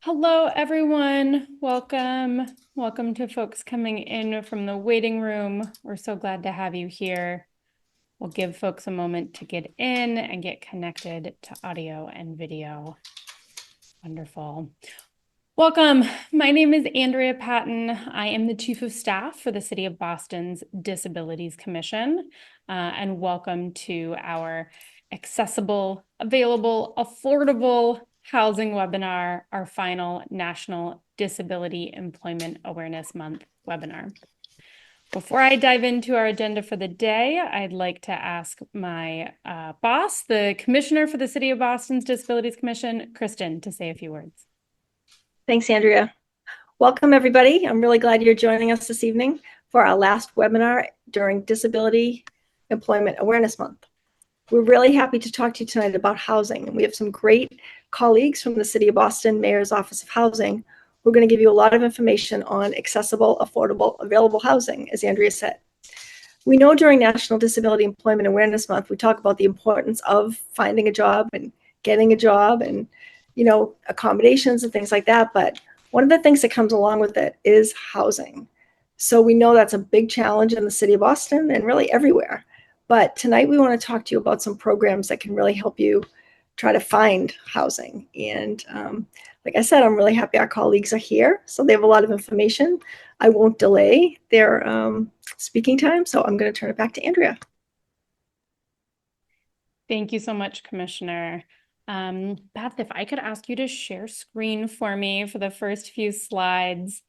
Hello, everyone. Welcome. Welcome to folks coming in from the waiting room. We're so glad to have you here. We'll give folks a moment to get in and get connected to audio and video. Wonderful. Welcome. My name is Andrea Patton. I am the Chief of Staff for the City of Boston's Disabilities Commission. And welcome to our accessible, available, affordable housing webinar, our final National Disability Employment Awareness Month webinar. Before I dive into our agenda for the day, I'd like to ask my boss, the Commissioner for the City of Boston's Disabilities Commission, Kristen, to say a few words. Thanks, Andrea. Welcome, everybody. I'm really glad you're joining us this evening for our last webinar during Disability Employment Awareness Month. We're really happy to talk to you tonight about housing. We have some great colleagues from the City of Boston Mayor's Office of Housing who are going to give you a lot of information on accessible, affordable, available housing, as Andrea said. We know during National Disability Employment Awareness Month, we talk about the importance of finding a job and getting a job and, accommodations and things like that. But one of the things that comes along with it is housing. So we know that's a big challenge in the City of Boston and really everywhere. But tonight we want to talk to you about some programs that can really help you try to find housing. And like I said, I'm really happy our colleagues are here. So they have a lot of information. I won't delay their speaking time. So I'm going to turn it back to Andrea. Thank you so much, Commissioner. Beth, if I could ask you to share screen for me for the first few slides,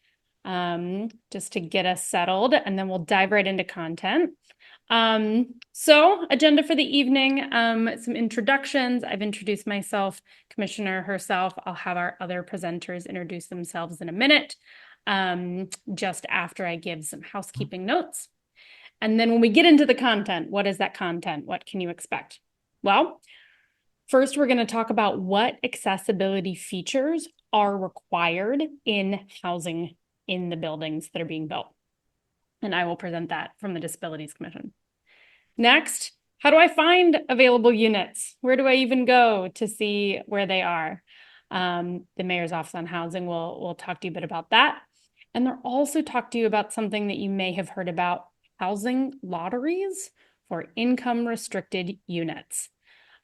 just to get us settled, and then we'll dive right into content. So agenda for the evening, some introductions. I've introduced myself, Commissioner herself. I'll have our other presenters introduce themselves in a minute, just after I give some housekeeping notes. And then when we get into the content, what is that content? What can you expect? Well, first, we're going to talk about what accessibility features are required in housing in the buildings that are being built. And I will present that from the Disabilities Commission. Next, how do I find available units? Where do I even go to see where they are? The Mayor's Office on Housing will talk to you a bit about that. And they'll also talk to you about something that you may have heard about, housing lotteries for income restricted units.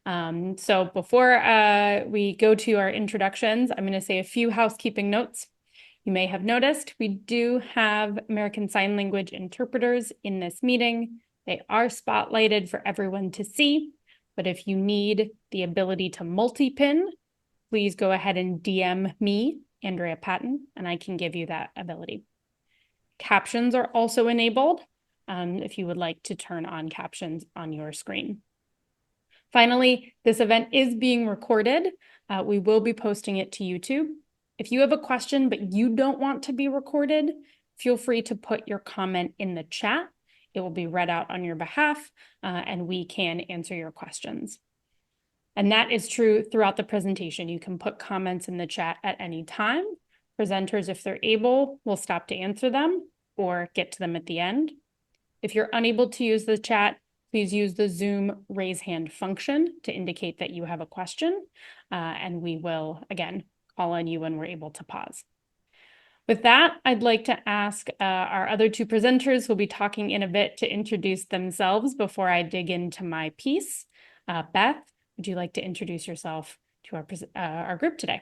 So before we go to our introductions, I'm going to say a few housekeeping notes. You may have noticed we do have American Sign Language interpreters in this meeting. They are spotlighted for everyone to see, but if you need the ability to multi-pin, please go ahead and DM me, Andrea Patton, and I can give you that ability. Captions are also enabled if you would like to turn on captions on your screen. Finally, this event is being recorded. We will be posting it to YouTube. If you have a question but you don't want to be recorded, feel free to put your comment in the chat. It will be read out on your behalf, and we can answer your questions. And that is true throughout the presentation. You can put comments in the chat at any time. Presenters, if they're able, will stop to answer them or get to them at the end. If you're unable to use the chat, please use the Zoom raise hand function to indicate that you have a question, and we will, again, call on you when we're able to pause. With that, I'd like to ask our other two presenters who'll be talking in a bit to introduce themselves before I dig into my piece. Beth, would you like to introduce yourself to our group today?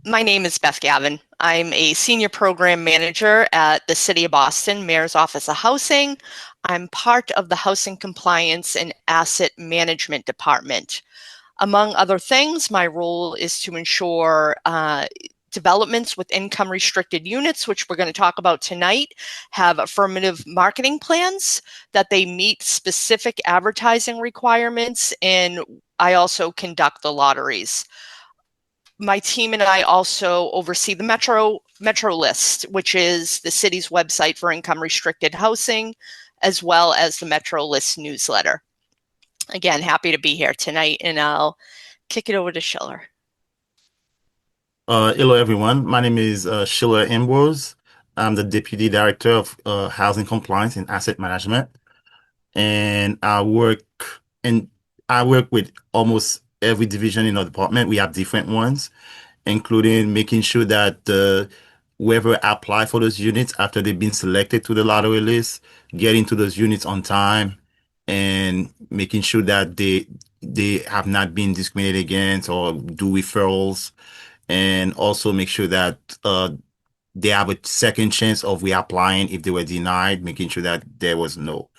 My name is Beth Gavin. I'm a senior program manager at the City of Boston Mayor's Office of Housing. I'm part of the Housing Compliance and Asset Management Department. Among other things, my role is to ensure developments with income restricted units, which we're going to talk about tonight, have affirmative marketing plans, that they meet specific advertising requirements, and I also conduct the lotteries. My team and I also oversee the Metro List, which is the city's website for income restricted housing, as well as the Metro List newsletter. Again, happy to be here tonight, and I'll kick it over to Schiller. Hello, everyone. My name is Schiller Ambrose. I'm the Deputy Director of Housing Compliance and Asset Management, and I work with almost every division in our department. We have different ones, including making sure that whoever apply for those units after they've been selected to the lottery list, get into those units on time and making sure that they have not been discriminated against or do referrals, and also make sure that they have a second chance of reapplying if they were denied, making sure that there was no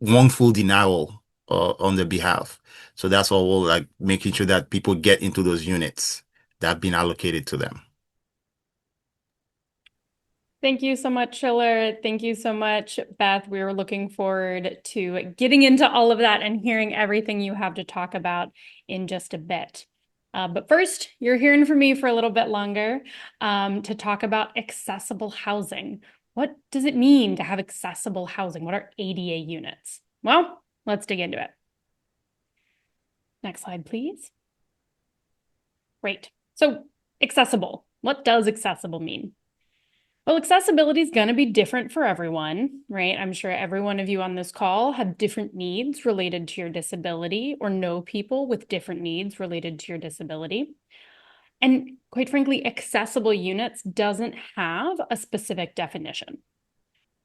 wrongful denial on their behalf. So that's all, like making sure that people get into those units that have been allocated to them. Thank you so much, Schiller. Thank you so much, Beth. We were looking forward to getting into all of that and hearing everything you have to talk about in just a bit. But first, you're hearing from me for a little bit longer to talk about accessible housing. What does it mean to have accessible housing? What are ADA units? Well, let's dig into it. Next slide, please. Great. So accessible. What does accessible mean? Well, accessibility is going to be different for everyone, right? I'm sure every one of you on this call have different needs related to your disability or know people with different needs related to your disability. And quite frankly, accessible units doesn't have a specific definition.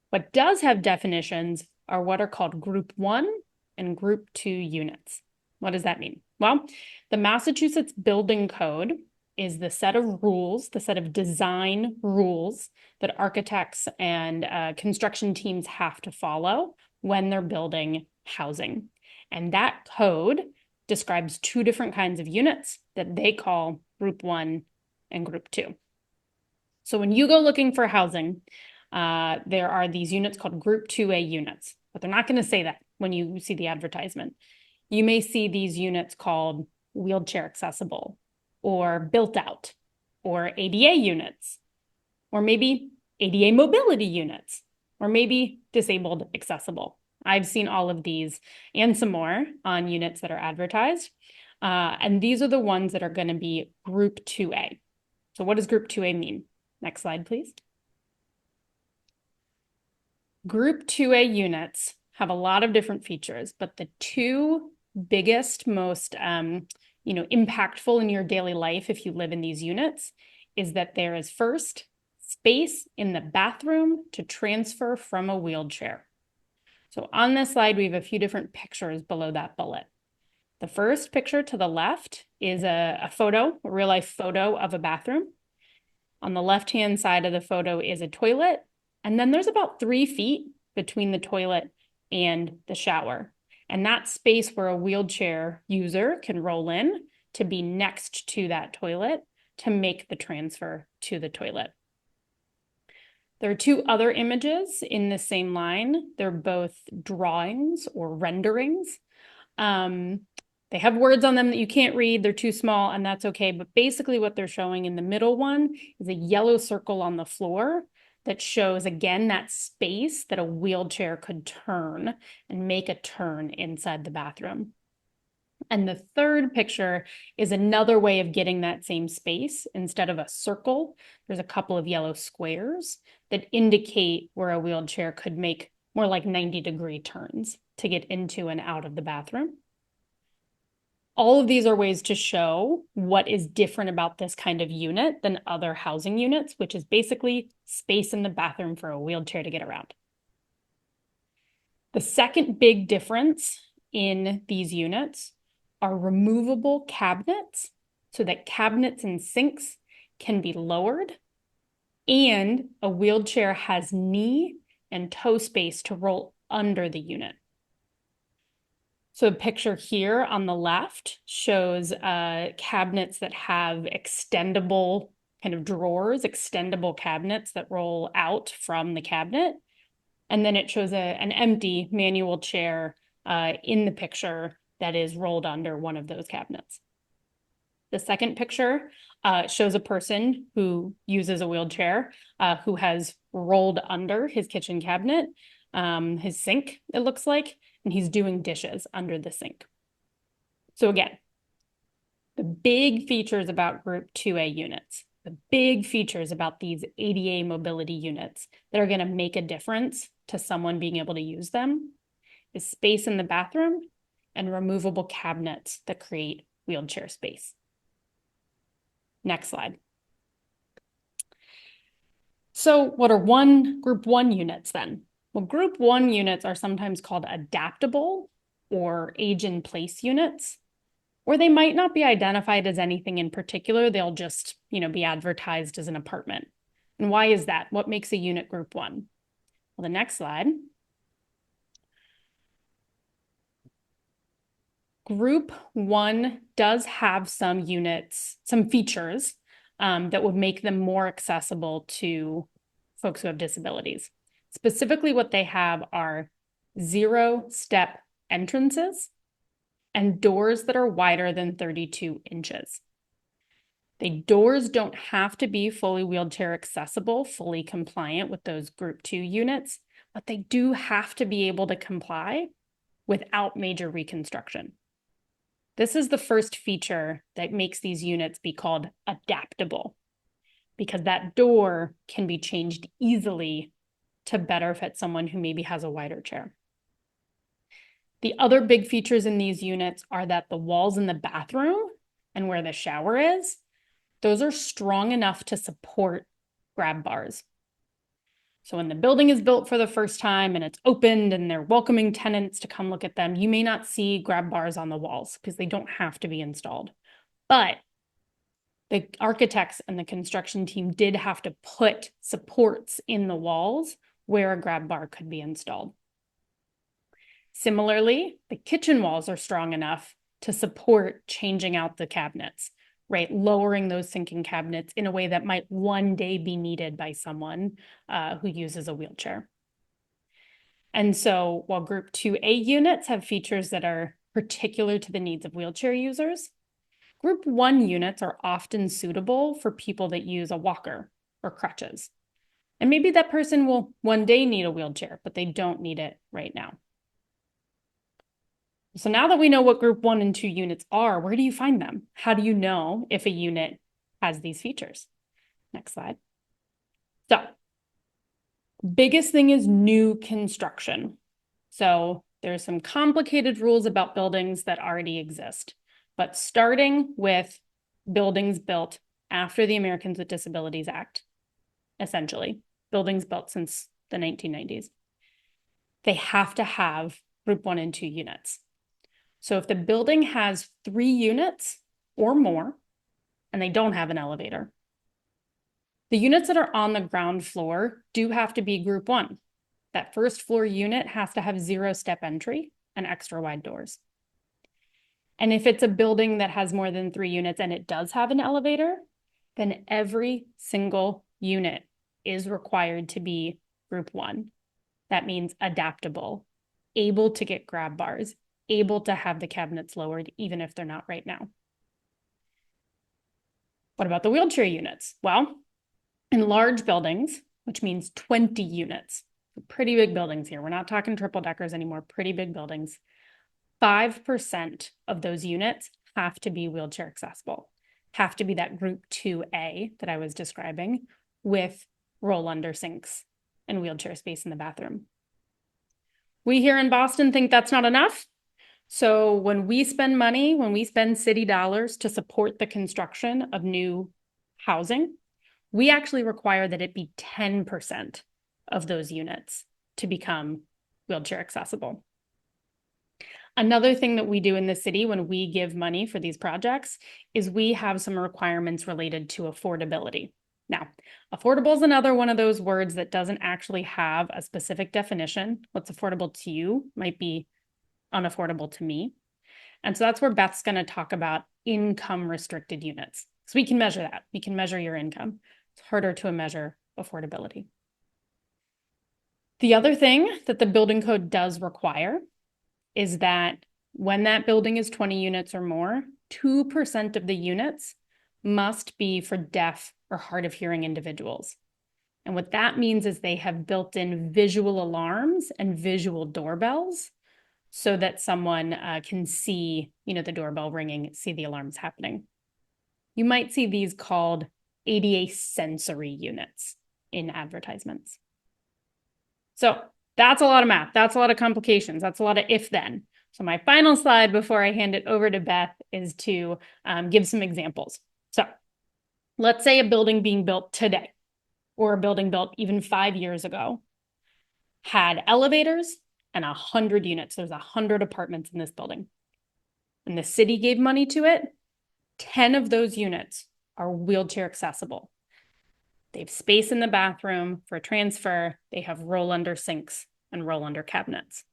What does have definitions are what are called Group 1 and Group 2 units. What does that mean? Well, the Massachusetts Building Code is the set of rules, the set of design rules that architects and construction teams have to follow when they're building housing. And that code describes two different kinds of units that they call Group 1 and Group 2. So when you go looking for housing, there are these units called Group 2A units, but they're not going to say that when you see the advertisement. You may see these units called wheelchair accessible or built out or ADA units, or maybe ADA mobility units, or maybe disabled accessible. I've seen all of these and some more on units that are advertised. And these are the ones that are going to be Group 2A. So what does Group 2A mean? Next slide, please. Group 2A units have a lot of different features, but the two biggest, most impactful in your daily life if you live in these units is that there is first space in the bathroom to transfer from a wheelchair. So on this slide, we have a few different pictures below that bullet. The first picture to the left is a photo, a real life photo of a bathroom. On the left-hand side of the photo is a toilet, and then there's about 3 feet between the toilet and the shower. And that's space where a wheelchair user can roll in to be next to that toilet to make the transfer to the toilet. There are 2 other images in the same line. They're both drawings or renderings. They have words on them that you can't read. They're too small, and that's okay. But basically what they're showing in the middle one is a yellow circle on the floor that shows, again, that space that a wheelchair could turn and make a turn inside the bathroom. And the third picture is another way of getting that same space. Instead of a circle, there's a couple of yellow squares that indicate where a wheelchair could make more like 90-degree turns to get into and out of the bathroom. All of these are ways to show what is different about this kind of unit than other housing units, which is basically space in the bathroom for a wheelchair to get around. The second big difference in these units are removable cabinets, so that cabinets and sinks can be lowered, and a wheelchair has knee and toe space to roll under the unit. So a picture here on the left shows cabinets that have extendable kind of drawers, extendable cabinets that roll out from the cabinet. And then it shows an empty manual chair in the picture that is rolled under one of those cabinets. The second picture shows a person who uses a wheelchair who has rolled under his kitchen cabinet, his sink, it looks like, and he's doing dishes under the sink. So again, the big features about Group 2A units, the big features about these ADA mobility units that are going to make a difference to someone being able to use them is space in the bathroom and removable cabinets that create wheelchair space. Next slide. So what are group one units then? Well, group one units are sometimes called adaptable or age in place units, or they might not be identified as anything in particular. They'll just, be advertised as an apartment. And why is that? What makes a unit group one? Well, the next slide. Group one does have some units, some features that would make them more accessible to folks who have disabilities. Specifically, what they have are 0-step entrances and doors that are wider than 32 inches. The doors don't have to be fully wheelchair accessible, fully compliant with those group two units, but they do have to be able to comply without major reconstruction. This is the first feature that makes these units be called adaptable, because that door can be changed easily to better fit someone who maybe has a wider chair. The other big features in these units are that the walls in the bathroom and where the shower is, those are strong enough to support grab bars. So when the building is built for the first time and it's opened and they're welcoming tenants to come look at them, you may not see grab bars on the walls because they don't have to be installed. But the architects and the construction team did have to put supports in the walls where a grab bar could be installed. Similarly, the kitchen walls are strong enough to support changing out the cabinets, right? Lowering those sinking cabinets in a way that might one day be needed by someone who uses a wheelchair. And so while Group 2A units have features that are particular to the needs of wheelchair users, Group 1 units are often suitable for people that use a walker or crutches. And maybe that person will one day need a wheelchair, but they don't need it right now. So now that we know what Group 1 and 2 units are, where do you find them? How do you know if a unit has these features? Next slide. So, biggest thing is new construction. So there's some complicated rules about buildings that already exist, but starting with buildings built after the Americans with Disabilities Act, essentially, buildings built since the 1990s, they have to have Group 1 and 2 units. So if the building has 3 units or more, and they don't have an elevator, the units that are on the ground floor do have to be Group 1. That first floor unit has to have 0-step entry and extra wide doors. And if it's a building that has more than 3 units and it does have an elevator, then every single unit is required to be Group 1. That means adaptable, able to get grab bars, able to have the cabinets lowered, even if they're not right now. What about the wheelchair units? Well, in large buildings, which means 20 units, pretty big buildings here. We're not talking triple deckers anymore, pretty big buildings. 5% of those units have to be wheelchair accessible, have to be that Group 2A that I was describing with roll under sinks and wheelchair space in the bathroom. We here in Boston think that's not enough. So when we spend money, when we spend city dollars to support the construction of new housing, we actually require that it be 10% of those units to become wheelchair accessible. Another thing that we do in the city when we give money for these projects is we have some requirements related to affordability. Now, affordable is another one of those words that doesn't actually have a specific definition. What's affordable to you might be unaffordable to me. And so that's where Beth's going to talk about income restricted units. So we can measure that. We can measure your income. It's harder to measure affordability. The other thing that the building code does require is that when that building is 20 units or more, 2% of the units must be for deaf or hard of hearing individuals. And what that means is they have built in visual alarms and visual doorbells so that someone can see, the doorbell ringing, see the alarms happening. You might see these called ADA sensory units in advertisements. So that's a lot of math. That's a lot of complications. That's a lot of if-then. So my final slide before I hand it over to Beth is to give some examples. So Let's say a building being built today, or a building built even 5 years ago, had elevators and 100 units. There's 100 apartments in this building. And the city gave money to it. 10 of those units are wheelchair accessible. They have space in the bathroom for transfer. They have roll under sinks and roll under cabinets.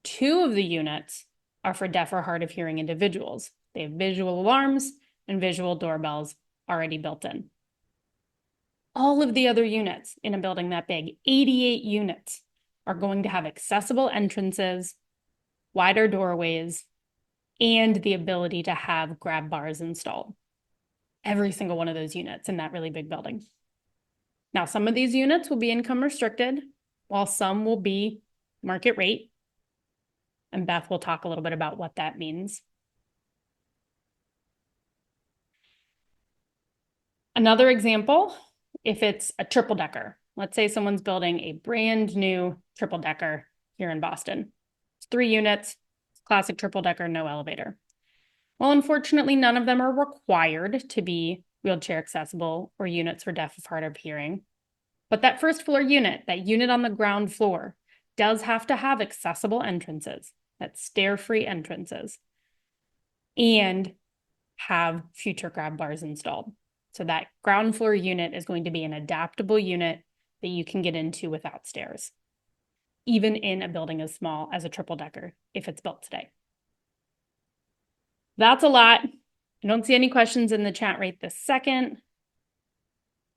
2 of the units are for deaf or hard of hearing individuals. They have visual alarms and visual doorbells already built in. All of the other units in a building that big, 88 units, are going to have accessible entrances, wider doorways, and the ability to have grab bars installed. Every single one of those units in that really big building. Now, some of these units will be income restricted, while some will be market rate. And Beth will talk a little bit about what that means. Another example, if it's a triple decker, let's say someone's building a brand new triple decker here in Boston. It's 3 units, classic triple decker, no elevator. Well, unfortunately, none of them are required to be wheelchair accessible or units for deaf or hard of hearing. But that first floor unit, that unit on the ground floor, does have to have accessible entrances, that's stair-free entrances, and have future grab bars installed. So that ground floor unit is going to be an adaptable unit that you can get into without stairs, even in a building as small as a triple decker, if it's built today. That's a lot. I don't see any questions in the chat right this second.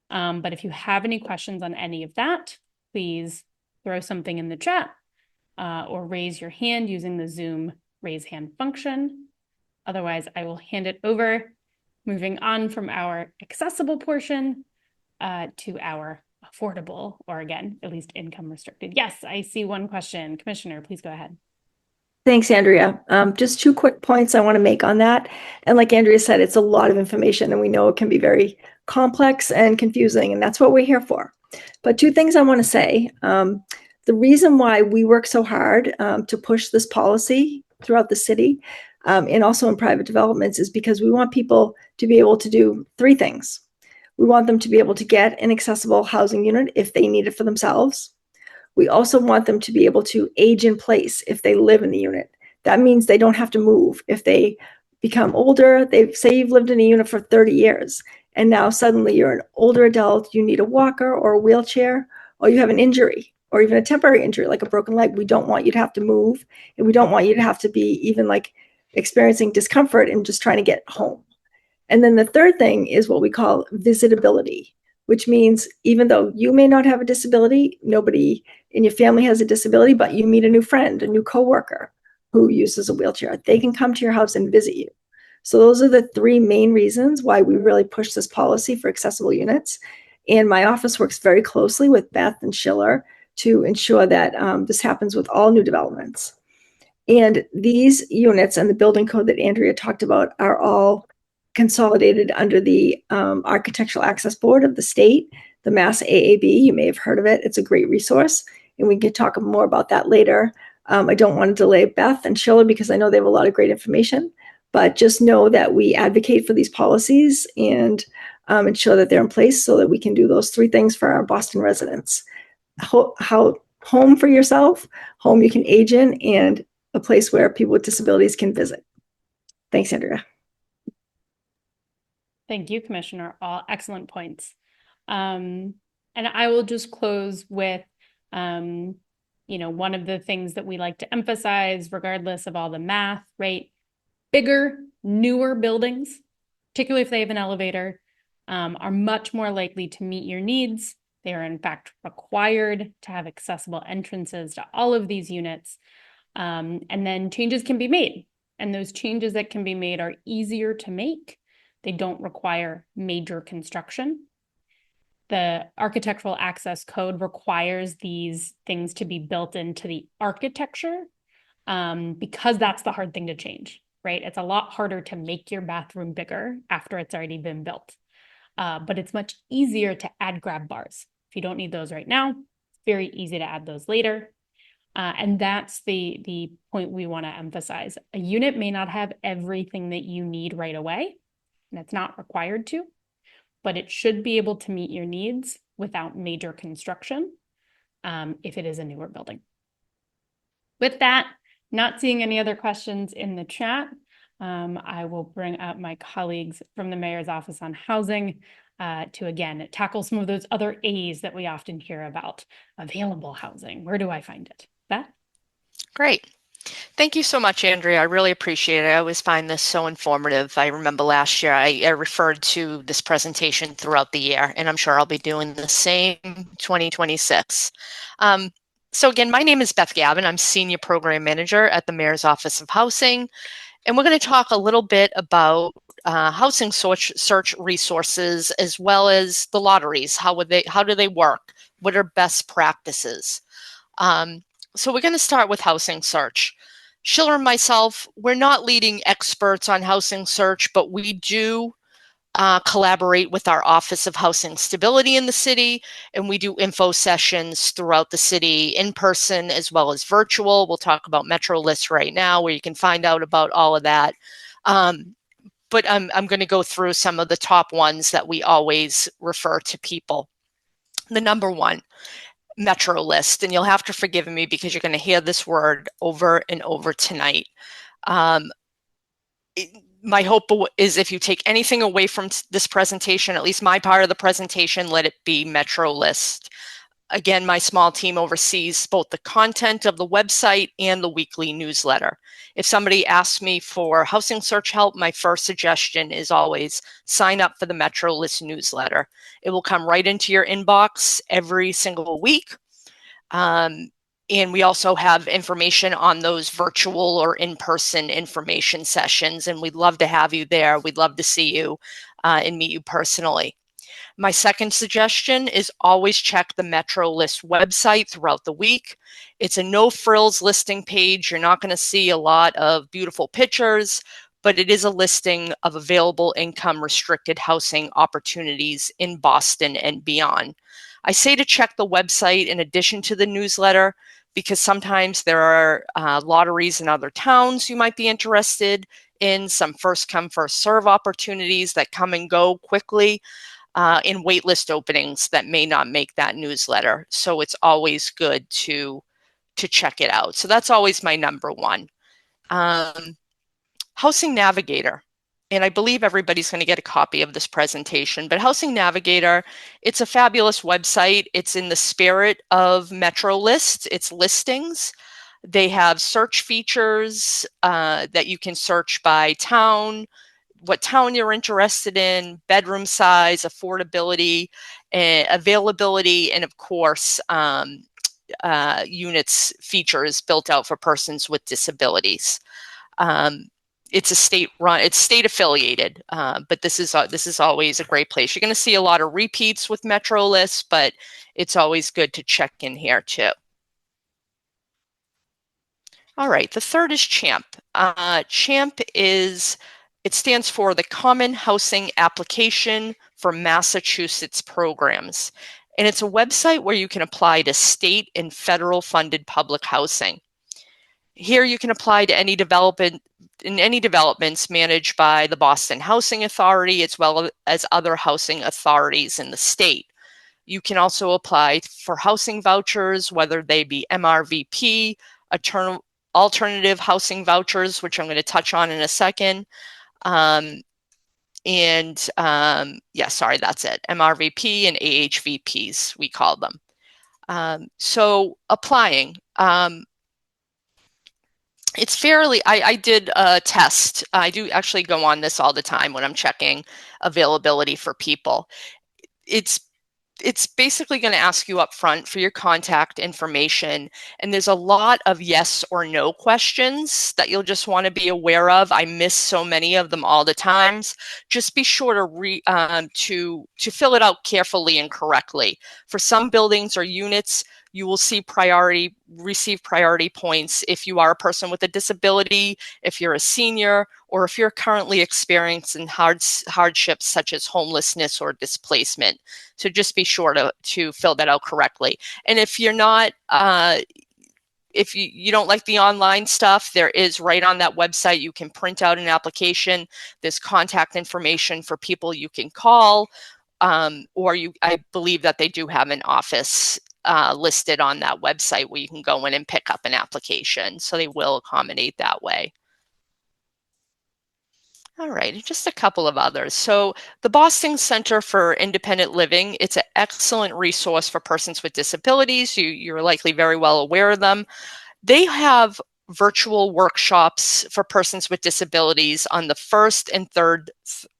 But if you have any questions on any of that, please throw something in the chat or raise your hand using the Zoom raise hand function. Otherwise, I will hand it over, moving on from our accessible portion to our affordable, or again, at least income restricted. Yes, I see one question. Commissioner, please go ahead. Thanks, Andrea. Just 2 quick points I want to make on that. And like Andrea said, it's a lot of information and we know it can be very complex and confusing, and that's what we're here for. But 2 things I want to say. The reason why we work so hard to push this policy throughout the city and also in private developments is because we want people to be able to do 3 things. We want them to be able to get an accessible housing unit if they need it for themselves. We also want them to be able to age in place if they live in the unit. That means they don't have to move. If they become older, say you've lived in a unit for 30 years, and now suddenly you're an older adult, you need a walker or a wheelchair, or you have an injury, or even a temporary injury like a broken leg. We don't want you to have to move, and we don't want you to have to be even like experiencing discomfort and just trying to get home. And then the third thing is what we call visitability, which means even though you may not have a disability, nobody in your family has a disability, but you meet a new friend, a new coworker who uses a wheelchair, they can come to your house and visit you. So those are the 3 main reasons why we really push this policy for accessible units. And my office works very closely with Beth and Schiller to ensure that this happens with all new developments. And these units and the building code that Andrea talked about are all consolidated under the Architectural Access Board of the state, the Mass AAB. You may have heard of it. It's a great resource, and we can talk more about that later. I don't want to delay Beth and Schiller because I know they have a lot of great information, but just know that we advocate for these policies and ensure that they're in place so that we can do those 3 things for our Boston residents. Home for yourself, home you can age in, and a place where people with disabilities can visit. Thanks, Andrea. Thank you, Commissioner. All excellent points. And I will just close with, one of the things that we like to emphasize, regardless of all the math, right? Bigger, newer buildings, particularly if they have an elevator, are much more likely to meet your needs. They are, in fact, required to have accessible entrances to all of these units. And then changes can be made. And those changes that can be made are easier to make. They don't require major construction. The Architectural Access Code requires these things to be built into the architecture because that's the hard thing to change, right? It's a lot harder to make your bathroom bigger after it's already been built. But it's much easier to add grab bars. If you don't need those right now, it's very easy to add those later. And that's the point we want to emphasize. A unit may not have everything that you need right away, and it's not required to, but it should be able to meet your needs without major construction if it is a newer building. With that, not seeing any other questions in the chat, I will bring up my colleagues from the Mayor's Office on Housing to, again, tackle some of those other A's that we often hear about. Available housing, where do I find it? Beth? Great. Thank you so much, Andrea. I really appreciate it. I always find this so informative. I remember last year I referred to this presentation throughout the year, and I'm sure I'll be doing the same 2026. So again, my name is Beth Gavin. I'm Senior Program Manager at the Mayor's Office of Housing, and we're going to talk a little bit about housing search resources as well as the lotteries. How do they work? What are best practices? So we're going to start with housing search. Schiller and myself, we're not leading experts on housing search, but we do collaborate with our Office of Housing Stability in the city, and we do info sessions throughout the city in person as well as virtual. We'll talk about Metro List right now, where you can find out about all of that. But I'm going to go through some of the top ones that we always refer to people. The number one, Metro List, and you'll have to forgive me because you're going to hear this word over and over tonight. My hope is if you take anything away from this presentation, at least my part of the presentation, let it be Metro List. Again, my small team oversees both the content of the website and the weekly newsletter. If somebody asks me for housing search help, my first suggestion is always sign up for the Metro List newsletter. It will come right into your inbox every single week. And we also have information on those virtual or in-person information sessions, and we'd love to have you there. We'd love to see you and meet you personally. My second suggestion is always check the Metro List website throughout the week. It's a no-frills listing page. You're not going to see a lot of beautiful pictures, but it is a listing of available income restricted housing opportunities in Boston and beyond. I say to check the website in addition to the newsletter because sometimes there are lotteries in other towns you might be interested in, some first come, first serve opportunities that come and go quickly, in waitlist openings that may not make that newsletter. So it's always good to check it out. So that's always my number one. Housing Navigator. And I believe everybody's going to get a copy of this presentation, but Housing Navigator, it's a fabulous website. It's in the spirit of Metro List. It's listings. They have search features that you can search by town, what town you're interested in, bedroom size, affordability, availability, and of course, units features built out for persons with disabilities. It's a state-run, it's state-affiliated, but this is always a great place. You're going to see a lot of repeats with Metro List, but it's always good to check in here too. All right, the third is CHAMP. CHAMP it stands for the Common Housing Application for Massachusetts Programs, and it's a website where you can apply to state and federal funded public housing. Here you can apply to any developments managed by the Boston Housing Authority as well as other housing authorities in the state. You can also apply for housing vouchers, whether they be MRVP, alternative housing vouchers, which I'm going to touch on in a second. That's it. MRVP and AHVPs, we call them. So applying. It's fairly, I did a test. I do actually go on this all the time when I'm checking availability for people. It's basically going to ask you up front for your contact information, and there's a lot of yes or no questions that you'll just want to be aware of. I miss so many of them all the times. Just be sure to fill it out carefully and correctly. For some buildings or units, you will receive priority points if you are a person with a disability, if you're a senior, or if you're currently experiencing hardships such as homelessness or displacement. So just be sure to fill that out correctly. And if you're not, if you don't like the online stuff, there is right on that website, you can print out an application. There's contact information for people you can call, or I believe that they do have an office listed on that website where you can go in and pick up an application. So they will accommodate that way. All right, just a couple of others. So the Boston Center for Independent Living, it's an excellent resource for persons with disabilities. You're likely very well aware of them. They have virtual workshops for persons with disabilities on the first and third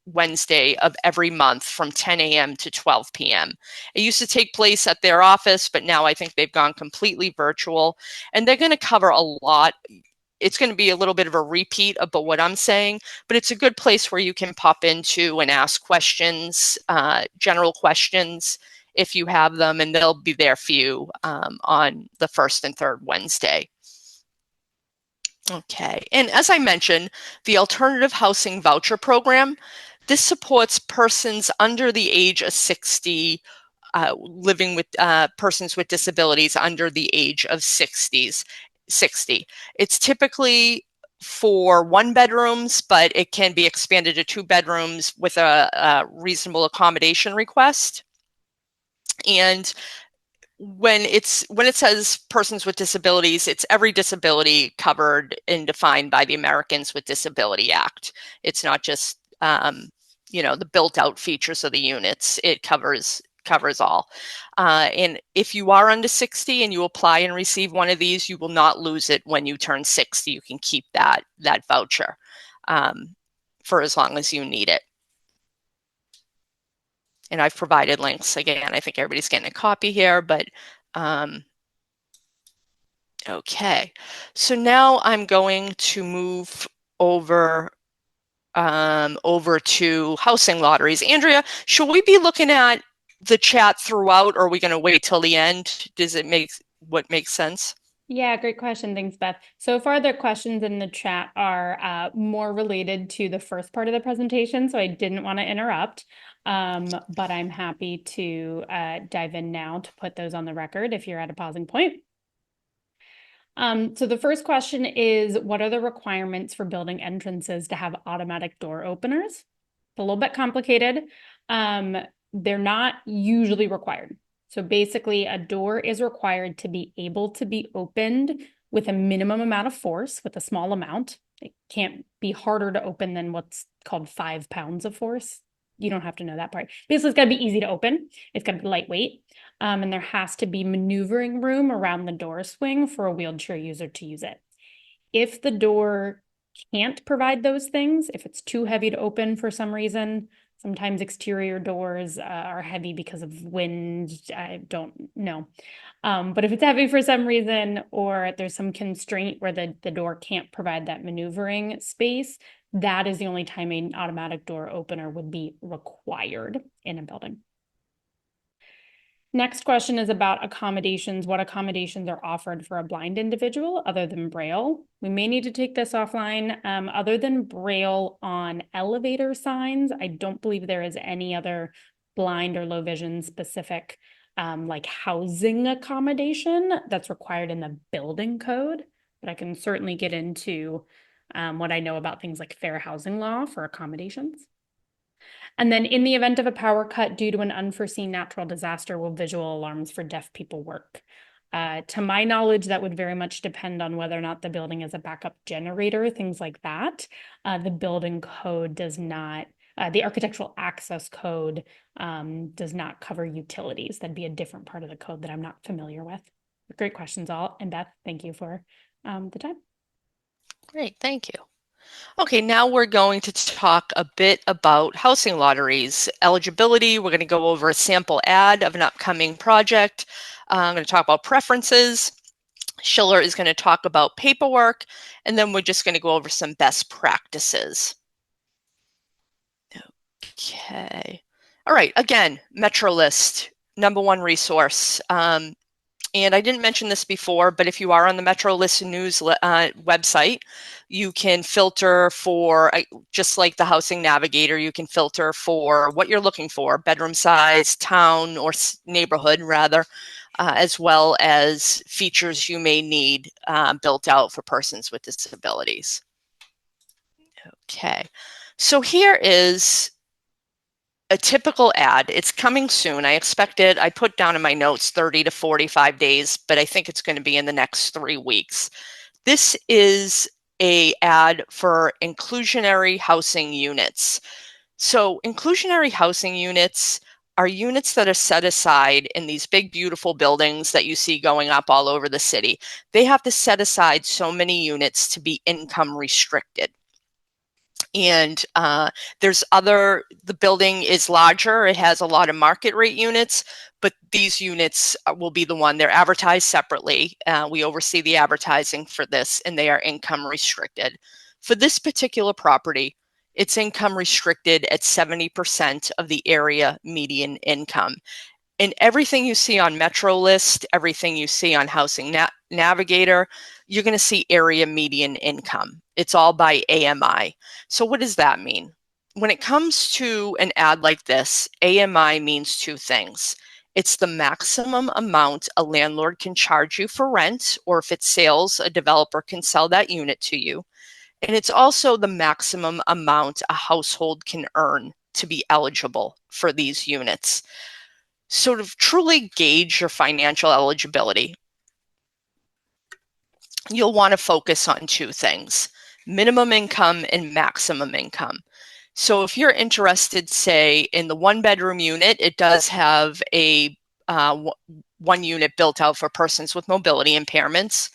Wednesday of every month from 10 a.m. to 12 p.m. It used to take place at their office, but now I think they've gone completely virtual, and they're going to cover a lot. It's going to be a little bit of a repeat about what I'm saying, but it's a good place where you can pop into and ask questions, general questions, if you have them, and they'll be there for you on the first and third Wednesday. Okay, and as I mentioned, the Alternative Housing Voucher Program, this supports persons under the age of 60 living with persons with disabilities under the age of 60. It's typically for 1 bedrooms, but it can be expanded to 2 bedrooms with a reasonable accommodation request. And when it says persons with disabilities, it's every disability covered and defined by the Americans with Disability Act. It's not just the built out features of the units. It covers all. And if you are under 60 and you apply and receive one of these, you will not lose it when you turn 60. You can keep that voucher for as long as you need it. And I've provided links again. I think everybody's getting a copy here, but okay. So now I'm going to move over to housing lotteries. Andrea, should we be looking at the chat throughout, or are we going to wait till the end? Does it make what makes sense? Yeah, great question. Thanks, Beth. So far, the questions in the chat are more related to the first part of the presentation, so I didn't want to interrupt, but I'm happy to dive in now to put those on the record if you're at a pausing point. So the first question is, what are the requirements for building entrances to have automatic door openers? It's a little bit complicated. They're not usually required. So basically, a door is required to be able to be opened with a minimum amount of force, with a small amount. It can't be harder to open than what's called 5 pounds of force. You don't have to know that part. Basically, it's got to be easy to open. It's got to be lightweight. And there has to be maneuvering room around the door swing for a wheelchair user to use it. If the door can't provide those things, if it's too heavy to open for some reason, sometimes exterior doors are heavy because of wind, I don't know. But if it's heavy for some reason, or there's some constraint where the door can't provide that maneuvering space, that is the only time an automatic door opener would be required in a building. Next question is about accommodations. What accommodations are offered for a blind individual other than Braille? We may need to take this offline. Other than Braille on elevator signs, I don't believe there is any other blind or low vision specific like housing accommodation that's required in the building code. But I can certainly get into what I know about things like fair housing law for accommodations. And then in the event of a power cut due to an unforeseen natural disaster, will visual alarms for deaf people work? To my knowledge, that would very much depend on whether or not the building is a backup generator, things like that. The building code does not, the architectural access code does not cover utilities. That'd be a different part of the code that I'm not familiar with. Great questions all. And Beth, thank you for the time. Great, thank you. Okay, now we're going to talk a bit about housing lotteries. Eligibility, we're going to go over a sample ad of an upcoming project. I'm going to talk about preferences. Schiller is going to talk about paperwork, and then we're just going to go over some best practices. Okay. All right, again, MetroList, #1 resource. And I didn't mention this before, but if you are on the MetroList News website, you can filter for, just like the Housing Navigator, you can filter for what you're looking for, bedroom size, town, or neighborhood rather, as well as features you may need built out for persons with disabilities. Okay, so here is a typical ad, it's coming soon. I expect it, I put down in my notes 30 to 45 days, but I think it's going to be in the next 3 weeks. This is a ad for inclusionary housing units. So inclusionary housing units are units that are set aside in these big, beautiful buildings that you see going up all over the city. They have to set aside so many units to be income restricted. And the building is larger, it has a lot of market rate units, but these units will be the one, they're advertised separately. We oversee the advertising for this, and they are income restricted. For this particular property, it's income restricted at 70% of the area median income. And everything you see on Metro List, everything you see on Housing Navigator, you're going to see area median income. It's all by AMI. So what does that mean? When it comes to an ad like this, AMI means two things. It's the maximum amount a landlord can charge you for rent, or if it's sales, a developer can sell that unit to you. And it's also the maximum amount a household can earn to be eligible for these units. So to truly gauge your financial eligibility, you'll want to focus on two things: minimum income and maximum income. So if you're interested, say, in the one-bedroom unit, it does have a one unit built out for persons with mobility impairments.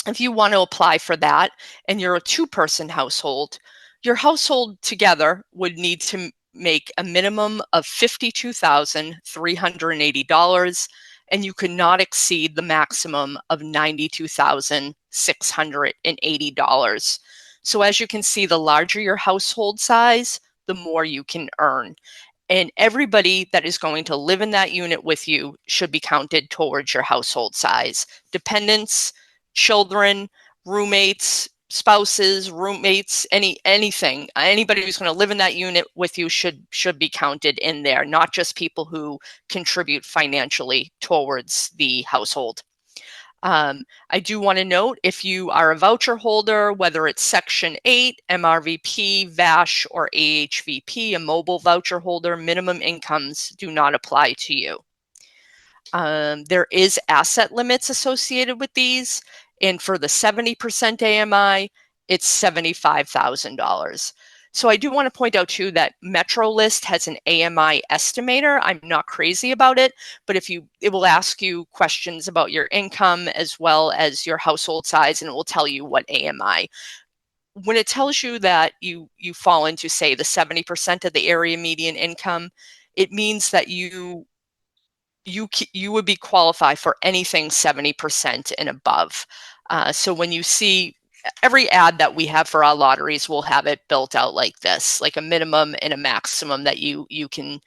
If you want to apply for that and you're a two-person household, your household together would need to make a minimum of $52,380, and you could not exceed the maximum of $92,680. So as you can see, the larger your household size, the more you can earn. And everybody that is going to live in that unit with you should be counted towards your household size. Dependents, children, roommates, spouses, roommates, anything, anybody who's going to live in that unit with you should be counted in there, not just people who contribute financially towards the household. I do want to note, if you are a voucher holder, whether it's Section 8, MRVP, VASH, or AHVP, a mobile voucher holder, minimum incomes do not apply to you. There is asset limits associated with these, and for the 70% AMI, it's $75,000. So I do want to point out too that Metro List has an AMI estimator. I'm not crazy about it, but it will ask you questions about your income as well as your household size, and it will tell you what AMI. When it tells you that you fall into, say, the 70% of the area median income, it means that you would be qualified for anything 70% and above. So when you see every ad that we have for our lotteries, we'll have it built out like this, like a minimum and a maximum that you can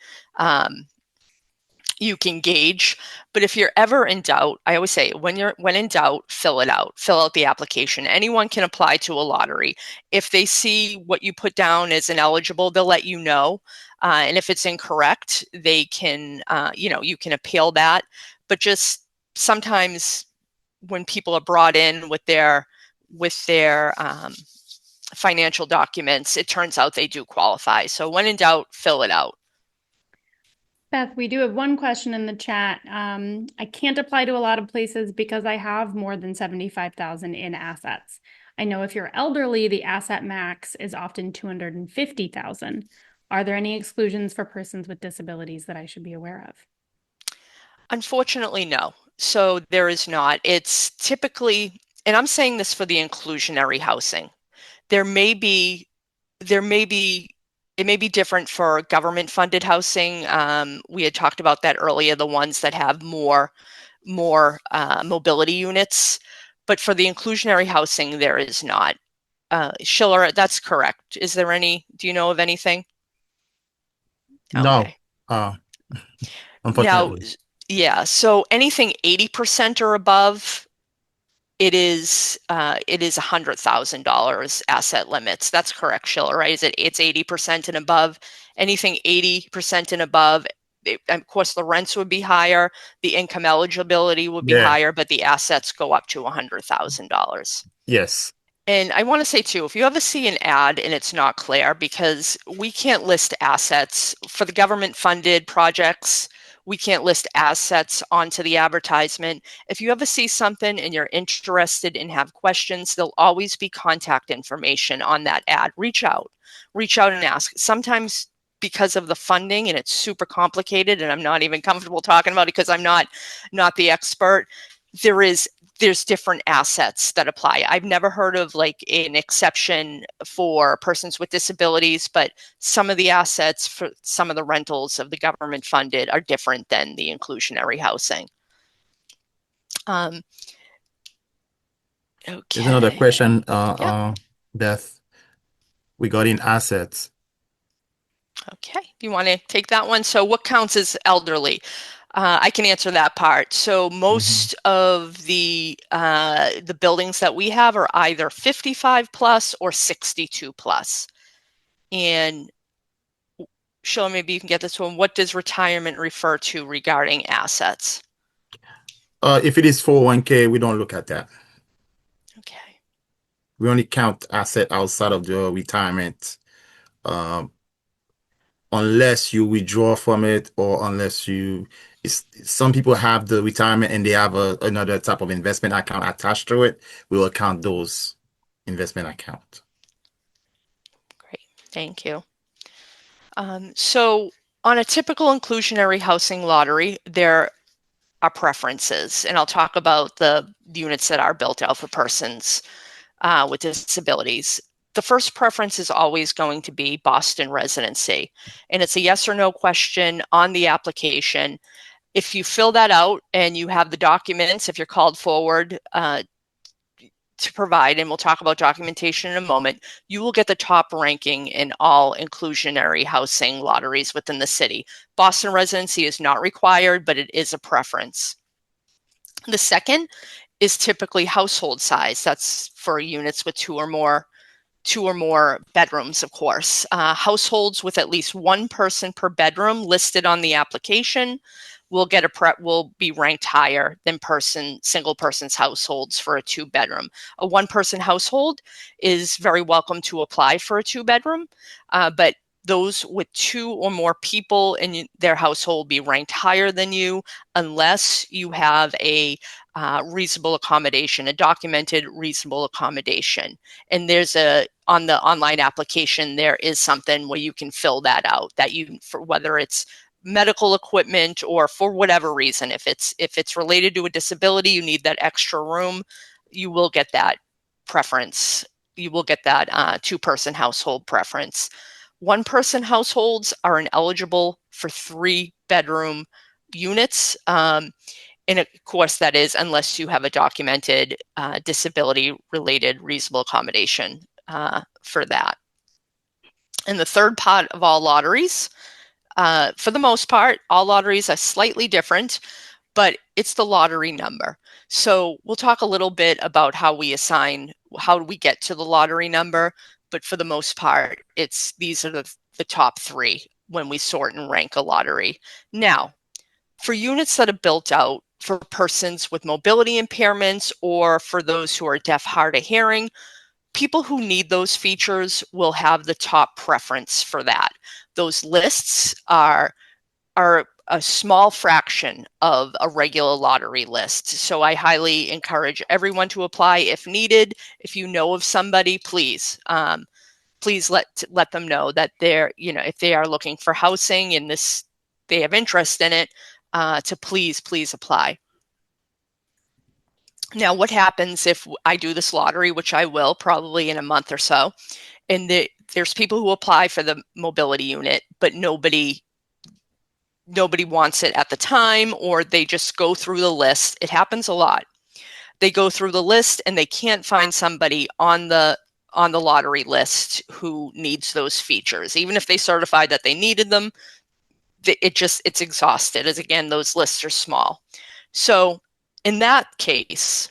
gauge. But if you're ever in doubt, I always say, when in doubt, fill it out. Fill out the application. Anyone can apply to a lottery. If they see what you put down as ineligible, they'll let you know. And if it's incorrect, they can, you can appeal that. But just sometimes when people are brought in with their financial documents, it turns out they do qualify. So when in doubt, fill it out. Beth, we do have one question in the chat. I can't apply to a lot of places because I have more than 75,000 in assets. I know if you're elderly, the asset max is often 250,000. Are there any exclusions for persons with disabilities that I should be aware of? Unfortunately, no. So there is not. It's typically, and I'm saying this for the inclusionary housing, it may be different for government funded housing. We had talked about that earlier, the ones that have more mobility units, but for the inclusionary housing, there is not. Schiller, that's correct. Is there do you know of anything? No, Okay. Now, unfortunately. yeah, so anything 80% or above, it is $100,000 asset limits. That's correct, Schiller, right? It's 80% and above. Anything 80% and above, of course, the rents would be higher, the income eligibility would be higher, but the assets go up to $100,000. Yes. And I want to say too, if you ever see an ad and it's not clear, because we can't list assets for the government funded projects, we can't list assets onto the advertisement. If you ever see something and you're interested and have questions, there'll always be contact information on that ad. Reach out and ask. Sometimes because of the funding and it's super complicated and I'm not even comfortable talking about it because I'm not the expert, there's different assets that apply. I've never heard of like an exception for persons with disabilities, but some of the assets for some of the rentals of the government funded are different than the inclusionary housing. Okay. There's another question, Yep. Beth, regarding assets. Okay, you want to take that one? So what counts as elderly? I can answer that part. So most of the buildings that we have are either 55 plus or 62 plus. And Sheila, maybe you can get this one. What does retirement refer to regarding assets? If it is 401k, we don't look at that. Okay. We only count asset outside of the retirement, unless you withdraw from it or unless some people have the retirement and they have another type of investment account attached to it. We will count those investment account. Great, thank you. So on a typical inclusionary housing lottery, there are preferences, and I'll talk about the units that are built out for persons with disabilities. The first preference is always going to be Boston residency, and it's a yes or no question on the application. If you fill that out and you have the documents, if you're called forward to provide, and we'll talk about documentation in a moment, you will get the top ranking in all inclusionary housing lotteries within the city. Boston residency is not required, but it is a preference. The second is typically household size. That's for units with two or more bedrooms, of course. Households with at least one person per bedroom listed on the application will be ranked higher than single person's households for a 2-bedroom. A 1-person household is very welcome to apply for a 2-bedroom, but those with 2 or more people in their household be ranked higher than you unless you have a reasonable accommodation, a documented reasonable accommodation. And on the online application, there is something where you can fill that out, for whether it's medical equipment or for whatever reason, if it's related to a disability, you need that extra room, you will get that preference. You will get that 2-person household preference. 1-person households are ineligible for 3-bedroom units. And of course, that is unless you have a documented disability-related reasonable accommodation for that. And the third part of all lotteries, for the most part, all lotteries are slightly different, but it's the lottery number. So we'll talk a little bit about how we get to the lottery number, but for the most part, these are the top 3 when we sort and rank a lottery. Now, for units that are built out for persons with mobility impairments or for those who are deaf, hard of hearing, people who need those features will have the top preference for that. Those lists are a small fraction of a regular lottery list. So I highly encourage everyone to apply if needed. If you know of somebody, please let them know that if they are looking for housing and they have interest in it, to please apply. Now, what happens if I do this lottery, which I will probably in a month or so, and there's people who apply for the mobility unit, but nobody wants it at the time, or they just go through the list. It happens a lot. They go through the list and they can't find somebody on the lottery list who needs those features. Even if they certified that they needed them, it's exhausted, as again, those lists are small. So in that case,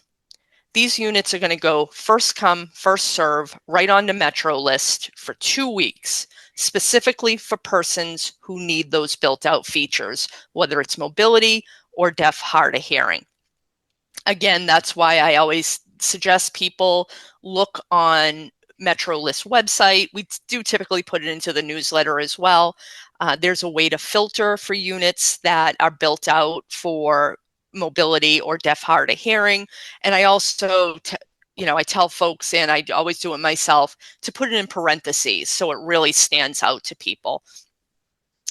these units are going to go first come, first serve, right on the Metro list for 2 weeks, specifically for persons who need those built out features, whether it's mobility or deaf, hard of hearing. Again, that's why I always suggest people look on MetroList website. We do typically put it into the newsletter as well. There's a way to filter for units that are built out for mobility or deaf, hard of hearing. And I also, I tell folks, and I always do it myself, to put it in parentheses so it really stands out to people.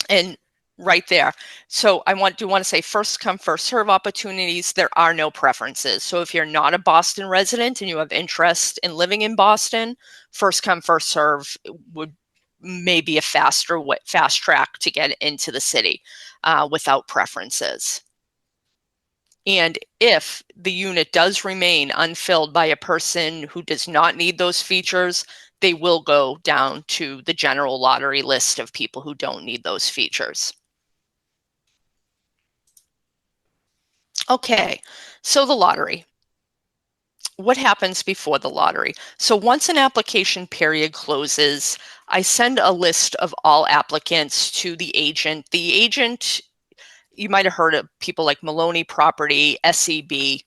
And right there. So I do want to say first come, first serve opportunities. There are no preferences. So if you're not a Boston resident and you have interest in living in Boston, first come, first serve would maybe a fast track to get into the city without preferences. And if the unit does remain unfilled by a person who does not need those features, they will go down to the general lottery list of people who don't need those features. Okay, so the lottery. What happens before the lottery? So once an application period closes, I send a list of all applicants to the agent. The agent, you might have heard of people like Maloney Property, SEB.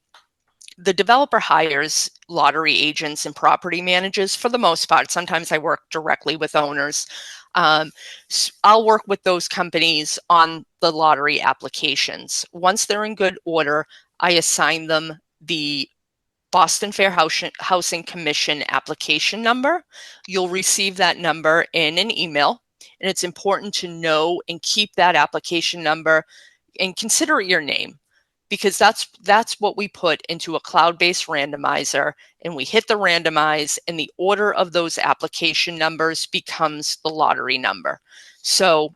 The developer hires lottery agents and property managers for the most part. Sometimes I work directly with owners. So I'll work with those companies on the lottery applications. Once they're in good order, I assign them the Boston Fair Housing Commission application number. You'll receive that number in an email, and it's important to know and keep that application number and consider it your name, because that's what we put into a cloud-based randomizer, and we hit the randomize, and the order of those application numbers becomes the lottery number. So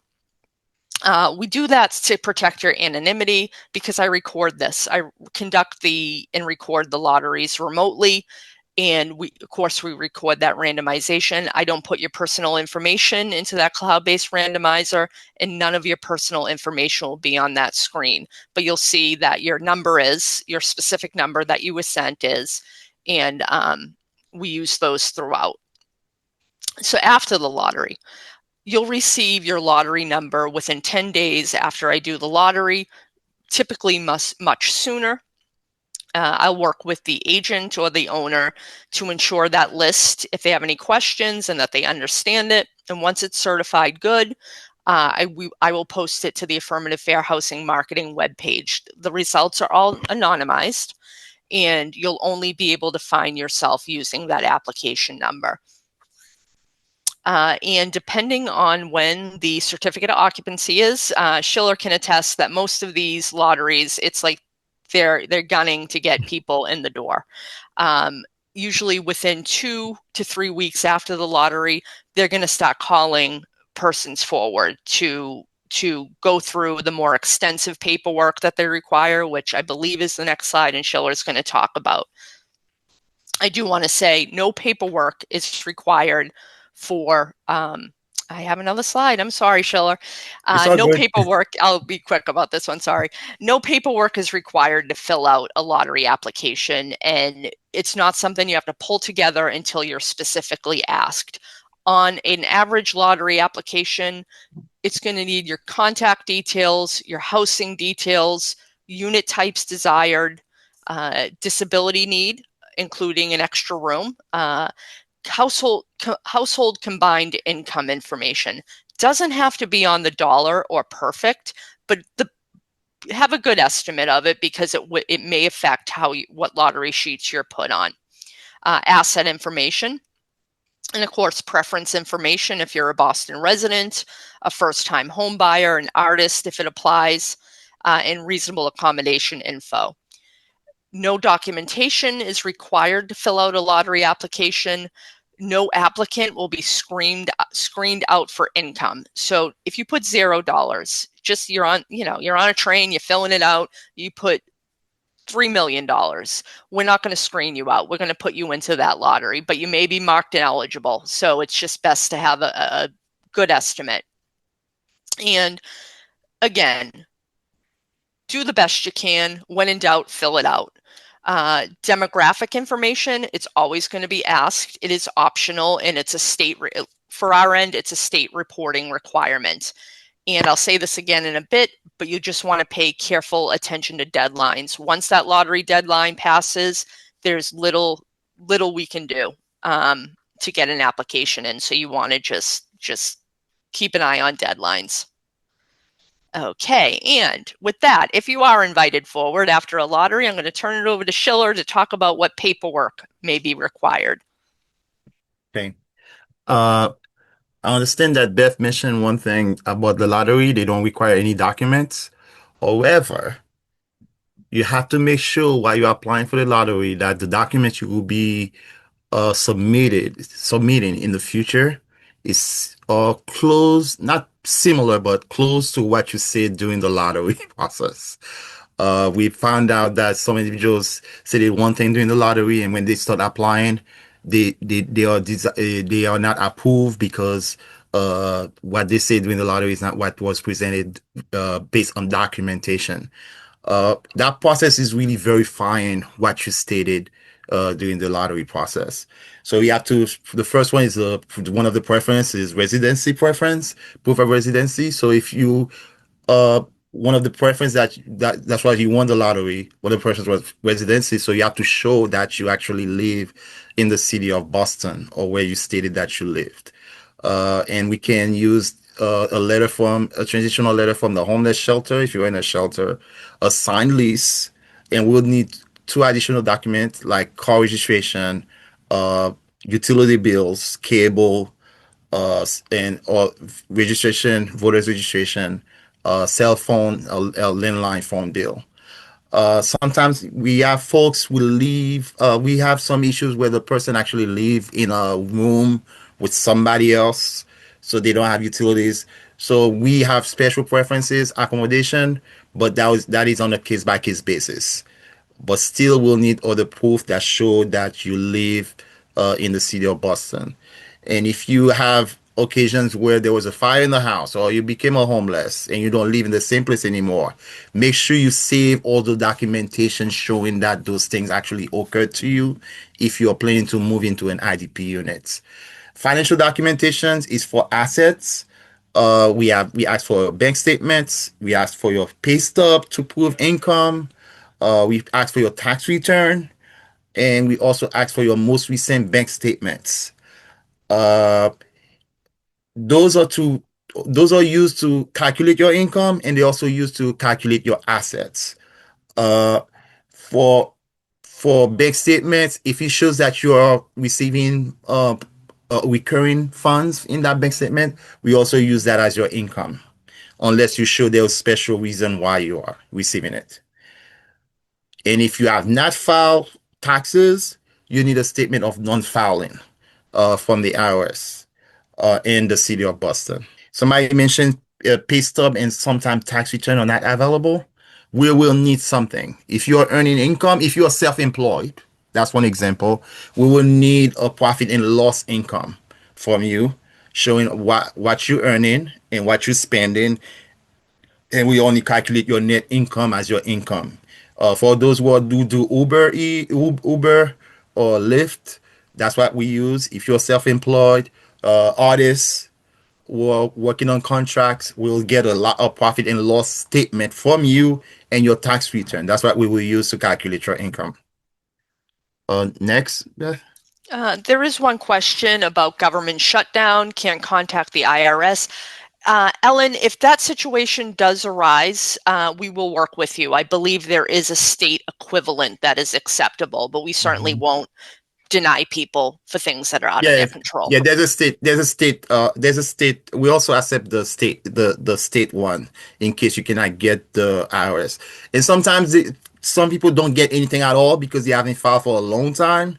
we do that to protect your anonymity, because I record this. I conduct and record the lotteries remotely, and of course, we record that randomization. I don't put your personal information into that cloud-based randomizer, and none of your personal information will be on that screen. But you'll see that your specific number that you were sent is, and we use those throughout. So after the lottery, you'll receive your lottery number within 10 days after I do the lottery, typically much sooner. I'll work with the agent or the owner to ensure that list if they have any questions and that they understand it. And once it's certified good, I will post it to the Affirmative Fair Housing Marketing webpage. The results are all anonymized, and you'll only be able to find yourself using that application number. And depending on when the certificate of occupancy is, Schiller can attest that most of these lotteries, it's like they're gunning to get people in the door. Usually within 2 to 3 weeks after the lottery, they're going to start calling persons forward to go through the more extensive paperwork that they require, which I believe is the next slide, and Schiller is going to talk about. I do want to say no paperwork is required for, I have another slide. I'm sorry, Schiller. No good. paperwork. I'll be quick about this one. Sorry. No paperwork is required to fill out a lottery application, and it's not something you have to pull together until you're specifically asked. On an average lottery application, it's going to need your contact details, your housing details, unit types desired, disability need, including an extra room, household combined income information. Doesn't have to be on the dollar or perfect, but have a good estimate of it, because it may affect what lottery sheets you're put on. Asset information, and of course preference information if you're a Boston resident, a first-time home buyer, an artist if it applies, and reasonable accommodation info. No documentation is required to fill out a lottery application. No applicant will be screened out for income. So if you put $0, just you're on a train, you're filling it out, you put $3 million, we're not going to screen you out. We're going to put you into that lottery, but you may be marked ineligible. So it's just best to have a good estimate. And again, do the best you can. When in doubt, fill it out. Demographic information, it's always going to be asked. It is optional, and it's for our end, it's a state reporting requirement. And I'll say this again in a bit, but you just want to pay careful attention to deadlines. Once that lottery deadline passes, there's little we can do to get an application in. So you want to just keep an eye on deadlines. Okay, and with that, if you are invited forward after a lottery, I'm going to turn it over to Schiller to talk about what paperwork may be required. Okay. I understand that Beth mentioned one thing about the lottery. They don't require any documents. However, you have to make sure while you're applying for the lottery that the documents you will be submitting in the future is close, not similar, but close to what you said during the lottery process. We found out that some individuals say they one thing during the lottery, and when they start applying, they are not approved because what they say during the lottery is not what was presented based on documentation. That process is really verifying what you stated during the lottery process. So you have to, the first one is one of the preferences, residency preference, proof of residency. So if you, one of the preference that's why you won the lottery, one of the preference was residency. So you have to show that you actually live in the city of Boston or where you stated that you lived. And we can use a transitional letter from the homeless shelter if you're in a shelter, a signed lease, and we'll need two additional documents like car registration, utility bills, cable, and or registration, voters registration, cell phone, a landline phone bill. Sometimes we have folks will leave. We have some issues where the person actually live in a room with somebody else, so they don't have utilities. So we have special preferences, accommodation, but that is on a case by case basis. But still, we'll need other proof that show that you live in the city of Boston. And if you have occasions where there was a fire in the house or you became a homeless and you don't live in the same place anymore, make sure you save all the documentation showing that those things actually occurred to you if you're planning to move into an IDP unit. Financial documentations is for assets. We ask for bank statements. We ask for your pay stub to prove income. We ask for your tax return, and we also ask for your most recent bank statements. Uh, those are to those are used to calculate your income, and they also used to calculate your assets. Uh, for bank statements, if it shows that you are receiving recurring funds in that bank statement, we also use that as your income, unless you show there's special reason why you are receiving it. And if you have not filed taxes, you need a statement of non-filing from the IRS in the city of Boston. Somebody mentioned pay stub and sometimes tax return are not available. We will need something. If you're earning income, if you're self-employed, that's one example, we will need a profit and loss income from you showing what you're earning and what you're spending, and we only calculate your net income as your income. For those who do Uber or Lyft, that's what we use. If you're self-employed, artists who are working on contracts will get a lot of profit and loss statement from you and your tax return. That's what we will use to calculate your income. Next, Beth. There is one question about government shutdown, can't contact the IRS. Ellen, if that situation does arise, we will work with you. I believe there is a state equivalent that is acceptable, but we certainly won't deny people for things that are out of their control. Yeah, there's a state. We also accept the state one in case you cannot get the IRS. And sometimes some people don't get anything at all because they haven't filed for a long time.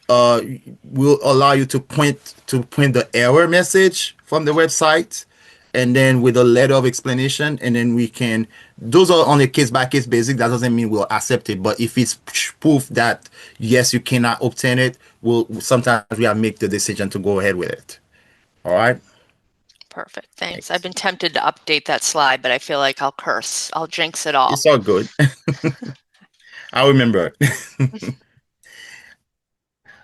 Will allow you to print the error message from the website, and then with a letter of explanation, and then we can. Those are on a case by case basis. That doesn't mean we'll accept it, but if it's proof that yes, you cannot obtain it, sometimes we have to make the decision to go ahead with it. All right. Perfect. Thanks. I've been tempted to update that slide, but I feel like I'll curse. I'll jinx it all. It's all good. I remember.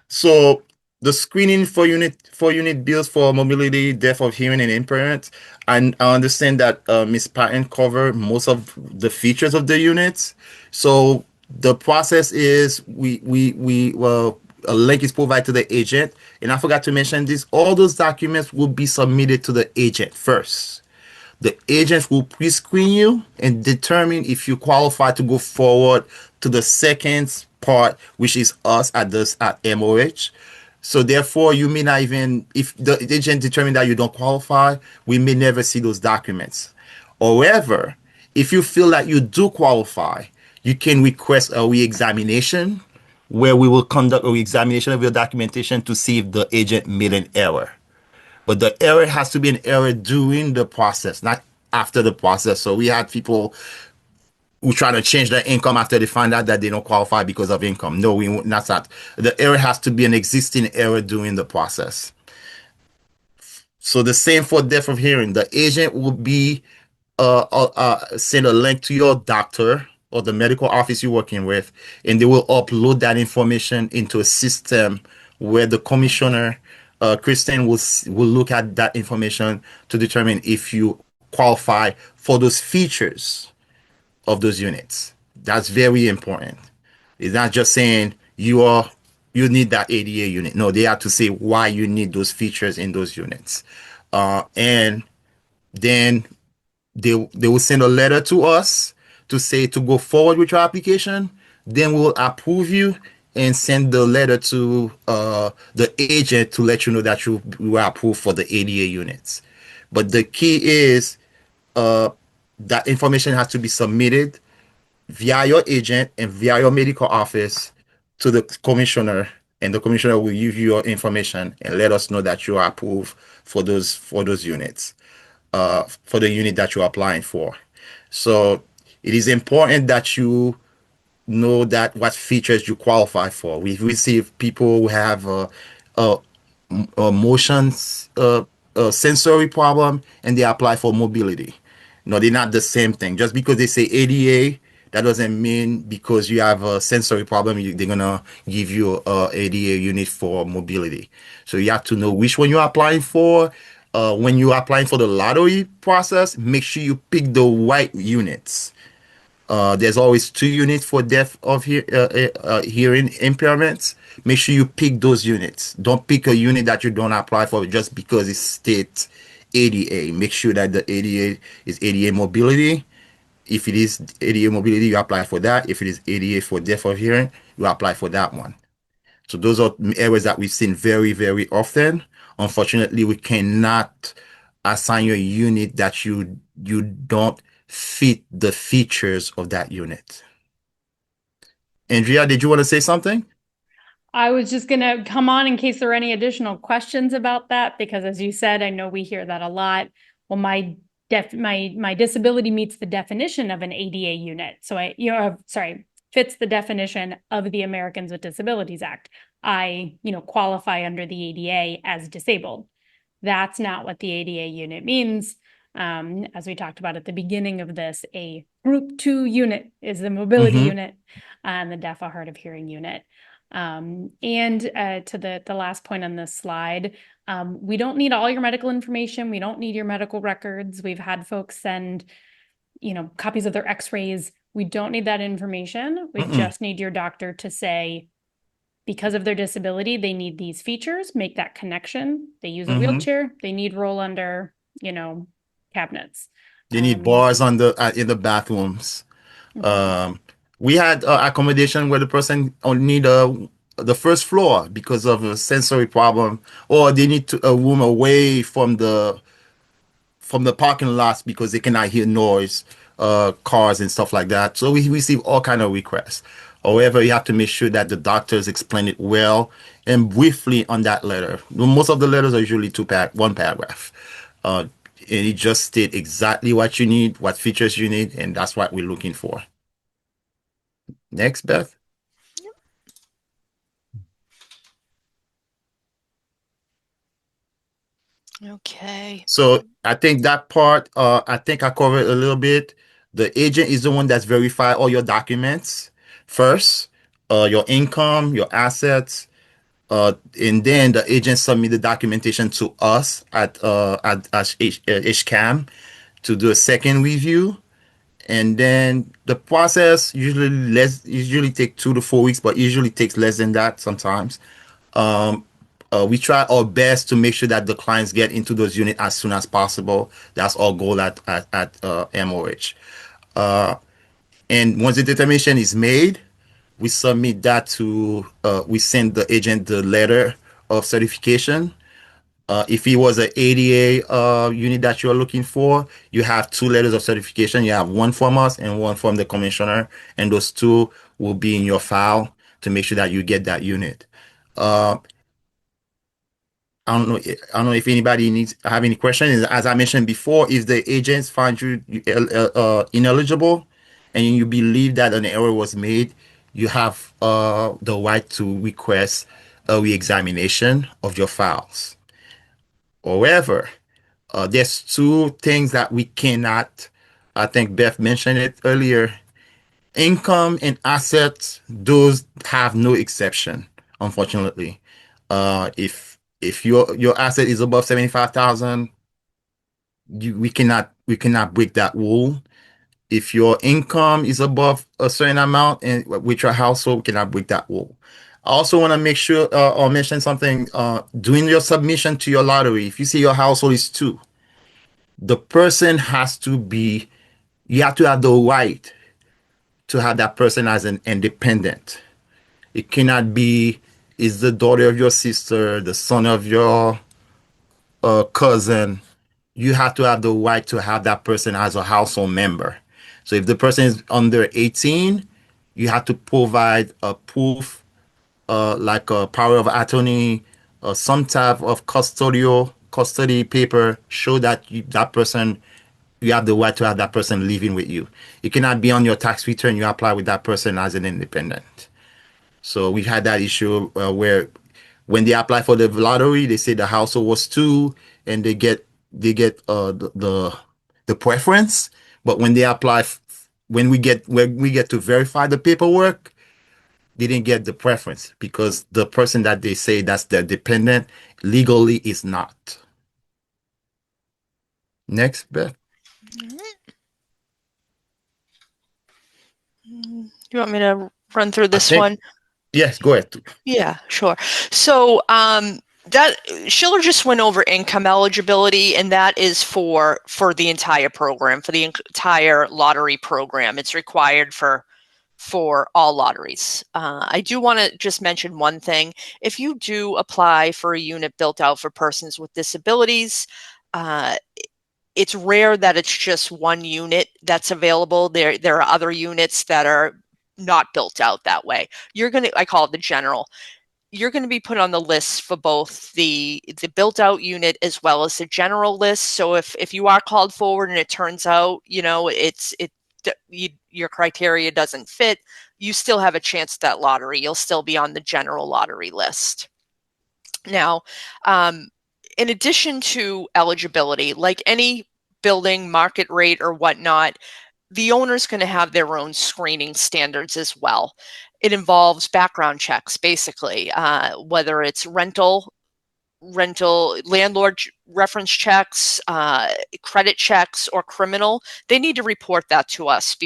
So the screening for unit bills for mobility, deaf of hearing, and impairment. I understand that Ms. Patton covered most of the features of the units. So The process is well, a link is provided to the agent, and I forgot to mention this. All those documents will be submitted to the agent first. The agent will pre-screen you and determine if you qualify to go forward to the second part, which is us at this at MOH. So therefore, you may not even, if the agent determine that you don't qualify, we may never see those documents. However, if you feel that you do qualify, you can request a re-examination where we will conduct a re-examination of your documentation to see if the agent made an error. But the error has to be an error during the process, not after the process. So we had people who try to change their income after they find out that they don't qualify because of income. No, we won't, that's not. The error has to be an existing error during the process. So the same for deaf of hearing. The agent will be send a link to your doctor or the medical office you're working with, and they will upload that information into a system where the commissioner, Kristen, will look at that information to determine if you qualify for those features of those units. That's very important. It's not just saying you need that ADA unit. No, they have to say why you need those features in those units. And then they will send a letter to us to say to go forward with your application. Then we'll approve you and send the letter to the agent to let you know that you were approved for the ADA units. But the key is uh, that information has to be submitted via your agent and via your medical office to the commissioner, and the commissioner will give you your information and let us know that you are approved for those units, for the unit that you're applying for. So it is important that you know that what features you qualify for. We've received people who have a, motions sensory problem and they apply for mobility. No, they're not the same thing. Just because they say ADA, that doesn't mean because you have a sensory problem, they're gonna give you a ADA unit for mobility. So you have to know which one you're applying for. When you're applying for the lottery process, make sure you pick the right units. There's always two units for hearing impairments. Make sure you pick those units. Don't pick a unit that you don't apply for just because it states ADA. Make sure that the ADA is ADA mobility. If it is ADA mobility, you apply for that. If it is ADA for deaf of hearing, you apply for that one. So those are areas that we've seen very, very often. Unfortunately, we cannot assign you a unit that you don't fit the features of that unit. Andrea, did you want to say something? I was just going to come on in case there are any additional questions about that, because as you said, I know we hear that a lot. Well, my disability meets the definition of an ADA unit. So fits the definition of the Americans with Disabilities Act. I, qualify under the ADA as disabled. That's not what the ADA unit means. As we talked about at the beginning of this, a group 2 unit is the mobility unit and the deaf or hard of hearing unit. And to the last point on this slide, we don't need all your medical information. We don't need your medical records. We've had folks send, copies of their x-rays. We don't need that information. We just need your doctor to say, because of their disability, they need these features, make that connection. They use a wheelchair. They need roll under, cabinets. They need bars on in the bathrooms. We had accommodation where the person only need the first floor because of a sensory problem, or they need a room away from the parking lots because they cannot hear noise, cars and stuff like that. So we receive all kind of requests. However, you have to make sure that the doctors explain it well and briefly on that letter. Most of the letters are usually one paragraph. And it just state exactly what you need, what features you need, and that's what we're looking for. Next, Beth. Okay. So I think that part, I think I covered a little bit. The agent is the one that's verify all your documents first, your income, your assets, and then the agent submit the documentation to us at HCAM to do a second review. And then the process usually take 2 to 4 weeks, but usually takes less than that sometimes. Um, we try our best to make sure that the clients get into those units as soon as possible. That's our goal at MOH. Uh, and once the determination is made, we submit that we send the agent the letter of certification. If it was an ADA unit that you're looking for, you have two letters of certification. You have one from us and one from the commissioner, and those two will be in your file to make sure that you get that unit. Uh, I don't know if anybody needs have any questions. As I mentioned before, if the agents find you ineligible and you believe that an error was made, you have the right to request a re-examination of your files. However, there's two things that we cannot. I think Beth mentioned it earlier. Income and assets, those have no exception, unfortunately. If your asset is above 75,000, we cannot break that rule. If your income is above a certain amount and with your household, we cannot break that rule. I also want to make sure or mention something during your submission to your lottery. If you see your household is two, the person has to be, you have to have the right to have that person as an independent. It cannot be, is the daughter of your sister, the son of your cousin. You have to have the right to have that person as a household member. So if the person is under 18, you have to provide a proof, like a power of attorney, some type of custody paper, show that that person, you have the right to have that person living with you. It cannot be on your tax return. You apply with that person as an independent. So we've had that issue where when they apply for the lottery, they say the household was two, and they get the preference. But when they apply, when we get to verify the paperwork, they didn't get the preference because the person that they say that's their dependent legally is not. Next, Beth. You want me to run through I this think one? yes. Go ahead. Yeah, sure. So that Schiller just went over income eligibility, and that is for the entire program, for the entire lottery program. It's required for all lotteries. I do want to just mention one thing. If you do apply for a unit built out for persons with disabilities, it's rare that it's just one unit that's available. There are other units that are not built out that way. I call it the general. You're going to be put on the list for both the built out unit as well as the general list. So if you are called forward and it turns out, your criteria doesn't fit, you still have a chance at that lottery. You'll still be on the general lottery list. Now, in addition to eligibility, like any building, market rate, or whatnot, the owner's going to have their own screening standards as well. It involves background checks, basically, whether it's rental, landlord reference checks, credit checks, or criminal. They need to report that to us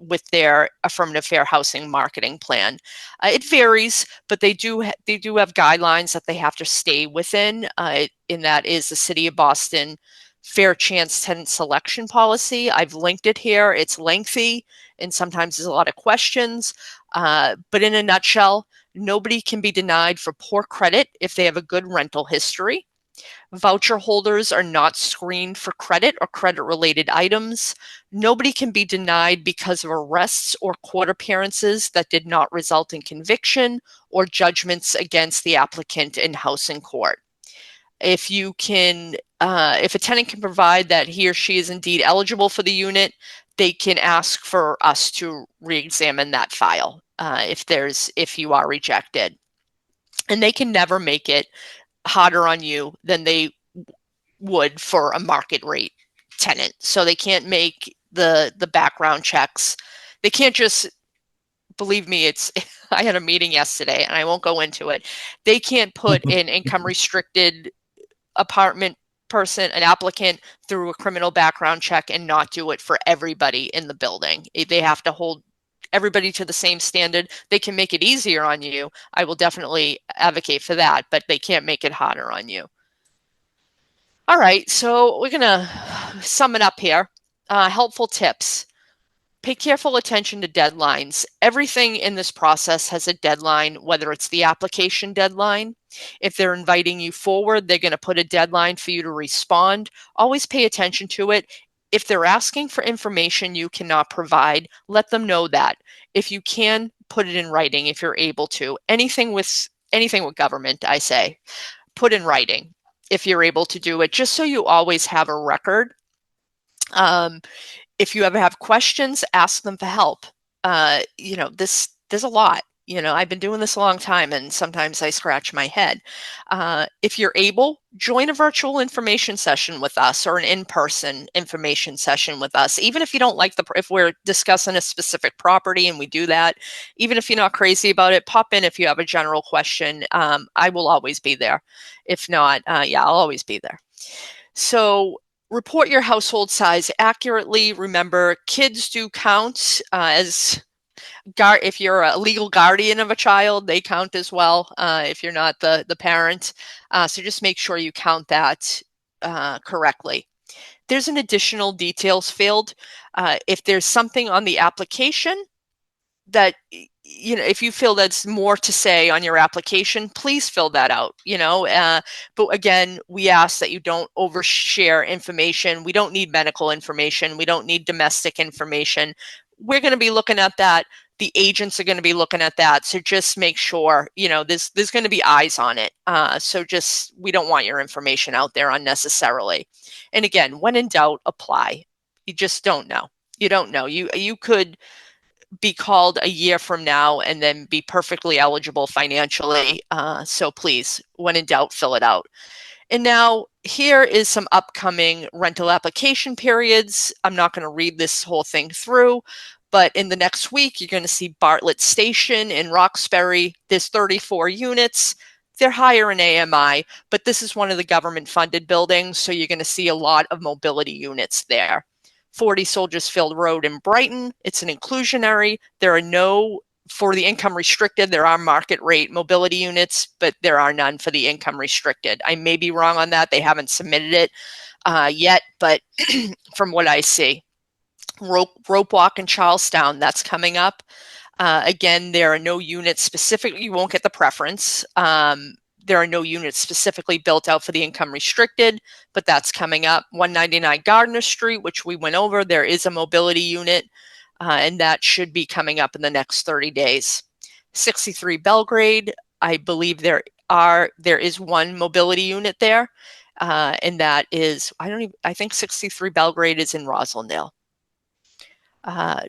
with their affirmative fair housing marketing plan. It varies, but they do have guidelines that they have to stay within. And that is the City of Boston Fair Chance Tenant Selection Policy. I've linked it here. It's lengthy and sometimes there's a lot of questions. But in a nutshell, nobody can be denied for poor credit if they have a good rental history. Voucher holders are not screened for credit or credit-related items. Nobody can be denied because of arrests or court appearances that did not result in conviction or judgments against the applicant in housing court. If a tenant can provide that he or she is indeed eligible for the unit, they can ask for us to re-examine that file if you are rejected. And they can never make it harder on you than they would for a market rate tenant. So they can't make the background checks. They can't just, believe me, I had a meeting yesterday and I won't go into it. They can't put an income restricted apartment an applicant through a criminal background check and not do it for everybody in the building. They have to hold everybody to the same standard. They can make it easier on you. I will definitely advocate for that, but they can't make it harder on you. All right, so we're gonna sum it up here. Helpful tips. Pay careful attention to deadlines. Everything in this process has a deadline, whether it's the application deadline. If they're inviting you forward, they're going to put a deadline for you to respond. Always pay attention to it. If they're asking for information you cannot provide, let them know that. If you can, put it in writing if you're able to. Anything with government, I say, put in writing if you're able to do it, just so you always have a record. If you ever have questions, ask them for help. There's a lot. I've been doing this a long time, and sometimes I scratch my head. If you're able, join a virtual information session with us or an in-person information session with us. Even if you don't like if we're discussing a specific property and we do that, even if you're not crazy about it, pop in if you have a general question. I will always be there. If not, I'll always be there. So report your household size accurately. Remember, kids do count if you're a legal guardian of a child, they count as well if you're not the parent. So just make sure you count that correctly. There's an additional details field. If there's something on the application that, if you feel that's more to say on your application, please fill that out, but again, we ask that you don't overshare information. We don't need medical information. We don't need domestic information. We're going to be looking at that. The agents are going to be looking at that. So just make sure, there's going to be eyes on it. We don't want your information out there unnecessarily. And again, when in doubt, apply. You just don't know. You don't know. You could be called a year from now and then be perfectly eligible financially. So please, when in doubt, fill it out. And now here is some upcoming rental application periods. I'm not going to read this whole thing through, but in the next week, you're going to see Bartlett Station in Roxbury. There's 34 units. They're higher in AMI, but this is one of the government funded buildings. So you're going to see a lot of mobility units there. 40 Soldiers Field Road in Brighton. It's an inclusionary. For the income restricted, there are market rate mobility units, but there are none for the income restricted. I may be wrong on that. They haven't submitted it yet, but from what I see. Rope Walk in Charlestown, that's coming up. Again, there are no units specifically. You won't get the preference. There are no units specifically built out for the income restricted, but that's coming up. 199 Gardner Street, which we went over, there is a mobility unit, and that should be coming up in the next 30 days. 63 Belgrade, I believe there is one mobility unit there, and that is, I think 63 Belgrade is in Roslindale.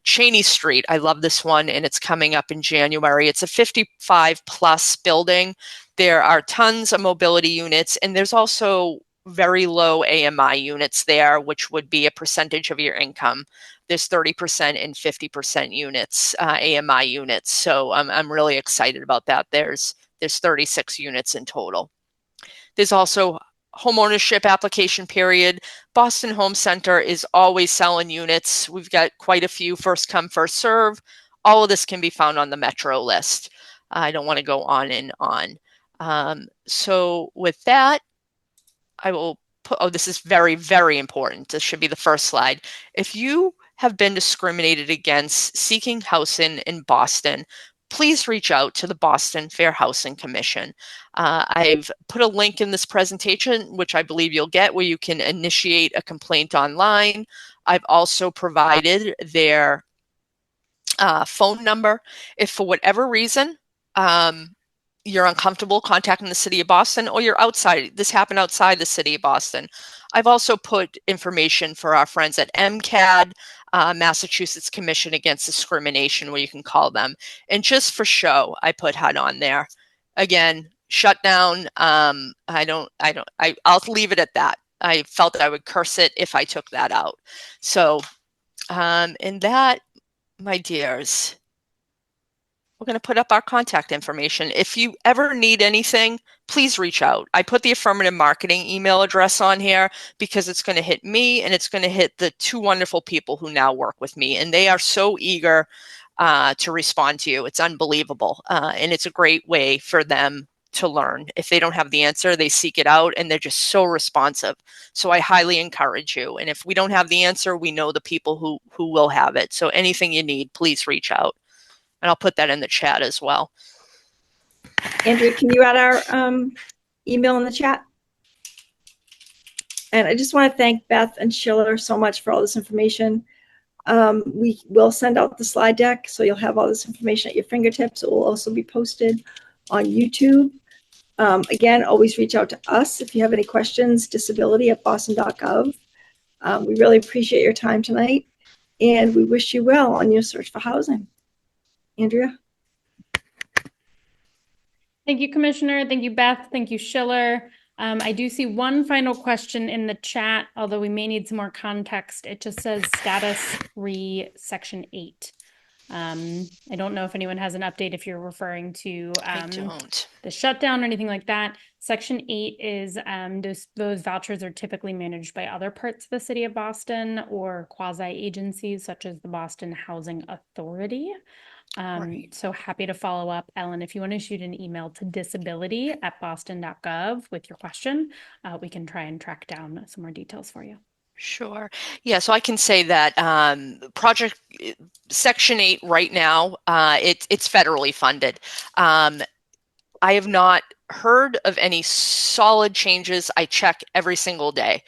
Cheney Street, I love this one, and it's coming up in January. It's a 55 plus building. There are tons of mobility units, and there's also very low AMI units there, which would be a percentage of your income. There's 30% and 50% units, AMI units. So I'm really excited about that. There's 36 units in total. There's also homeownership application period. Boston Home Center is always selling units. We've got quite a few first come, first serve. All of this can be found on the Metro list. I don't want to go on and on. So with that, I will put, this is very, very important. This should be the first slide. If you have been discriminated against seeking housing in Boston, please reach out to the Boston Fair Housing Commission. I've put a link in this presentation, which I believe you'll get, where you can initiate a complaint online. I've also provided their phone number. If for whatever reason you're uncomfortable contacting the city of Boston, or you're outside, this happened outside the city of Boston, I've also put information for our friends at MCAD, Massachusetts Commission Against Discrimination, where you can call them. And just for show, I put HUD on there. Again, shutdown. I'll leave it at that. I felt I would curse it if I took that out. So, and that, my dears, we're going to put up our contact information. If you ever need anything, please reach out. I put the affirmative marketing email address on here because it's going to hit me and it's going to hit the two wonderful people who now work with me. And they are so eager to respond to you. It's unbelievable. And it's a great way for them to learn. If they don't have the answer, they seek it out and they're just so responsive. So I highly encourage you. And if we don't have the answer, we know the people who will have it. So anything you need, please reach out. And I'll put that in the chat as well. Andrea, can you add our email in the chat? And I just want to thank Beth and Schiller so much for all this information. We will send out the slide deck, so you'll have all this information at your fingertips. It will also be posted on YouTube. Again, always reach out to us if you have any questions, disability@boston.gov. We really appreciate your time tonight, and we wish you well on your search for housing. Andrea? Thank you, Commissioner. Thank you, Beth. Thank you, Schiller. I do see one final question in the chat, although we may need some more context. It just says status re Section 8. I don't know if anyone has an update if you're referring to I don't. the shutdown or anything like that. Section 8 is those vouchers are typically managed by other parts of the city of Boston or quasi agencies such as the Boston Housing Authority. Right. So happy to follow up, Ellen. If you want to shoot an email to disability@boston.gov with your question, we can try and track down some more details for you. Sure. Yeah, so I can say that project Section 8 right now, it's federally funded. I have not heard of any solid changes. I check every single day.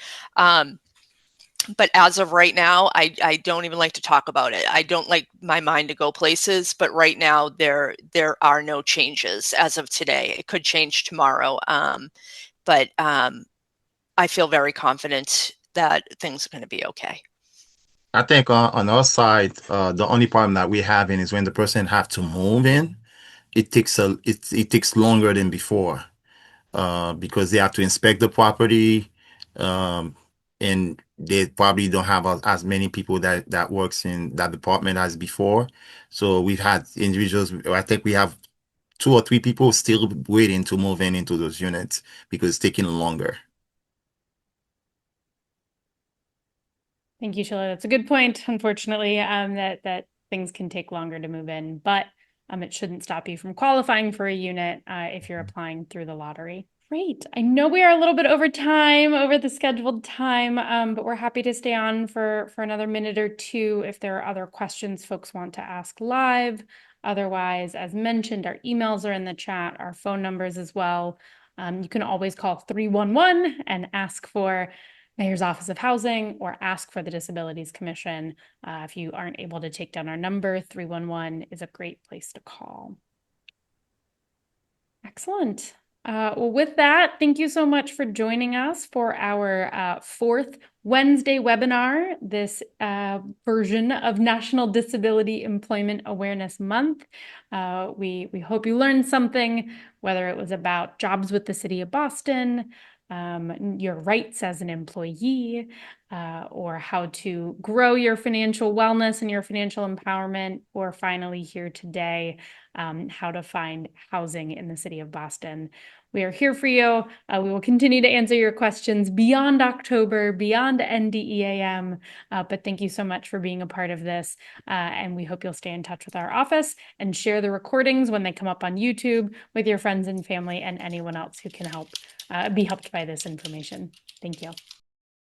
But as of right now, I don't even like to talk about it. I don't like my mind to go places, but right now there are no changes as of today. It could change tomorrow. But I feel very confident that things are going to be okay. I think on our side, the only problem that we're having is when the person have to move in, it takes longer than before. Because they have to inspect the property, um, and they probably don't have as many people that works in that department as before. So we've had individuals. I think we have 2 or 3 people still waiting to move into those units because it's taking longer. Thank you, Sheila. That's a good point, unfortunately, that things can take longer to move in, but it shouldn't stop you from qualifying for a unit if you're applying through the lottery. Great. I know we are a little bit over time, over the scheduled time, but we're happy to stay on for another minute or two if there are other questions folks want to ask live. Otherwise, as mentioned, our emails are in the chat, our phone numbers as well. You can always call 311 and ask for Mayor's Office of Housing or ask for the Disabilities Commission. If you aren't able to take down our number, 311 is a great place to call. Excellent. Well, with that, thank you so much for joining us for our fourth Wednesday webinar, this version of National Disability Employment Awareness Month. We hope you learned something, whether it was about jobs with the City of Boston, your rights as an employee, or how to grow your financial wellness and your financial empowerment, or finally here today, how to find housing in the City of Boston. We are here for you. We will continue to answer your questions beyond October, beyond NDEAM, but thank you so much for being a part of this, and we hope you'll stay in touch with our office and share the recordings when they come up on YouTube with your friends and family and anyone else who can help be helped by this information. Thank you.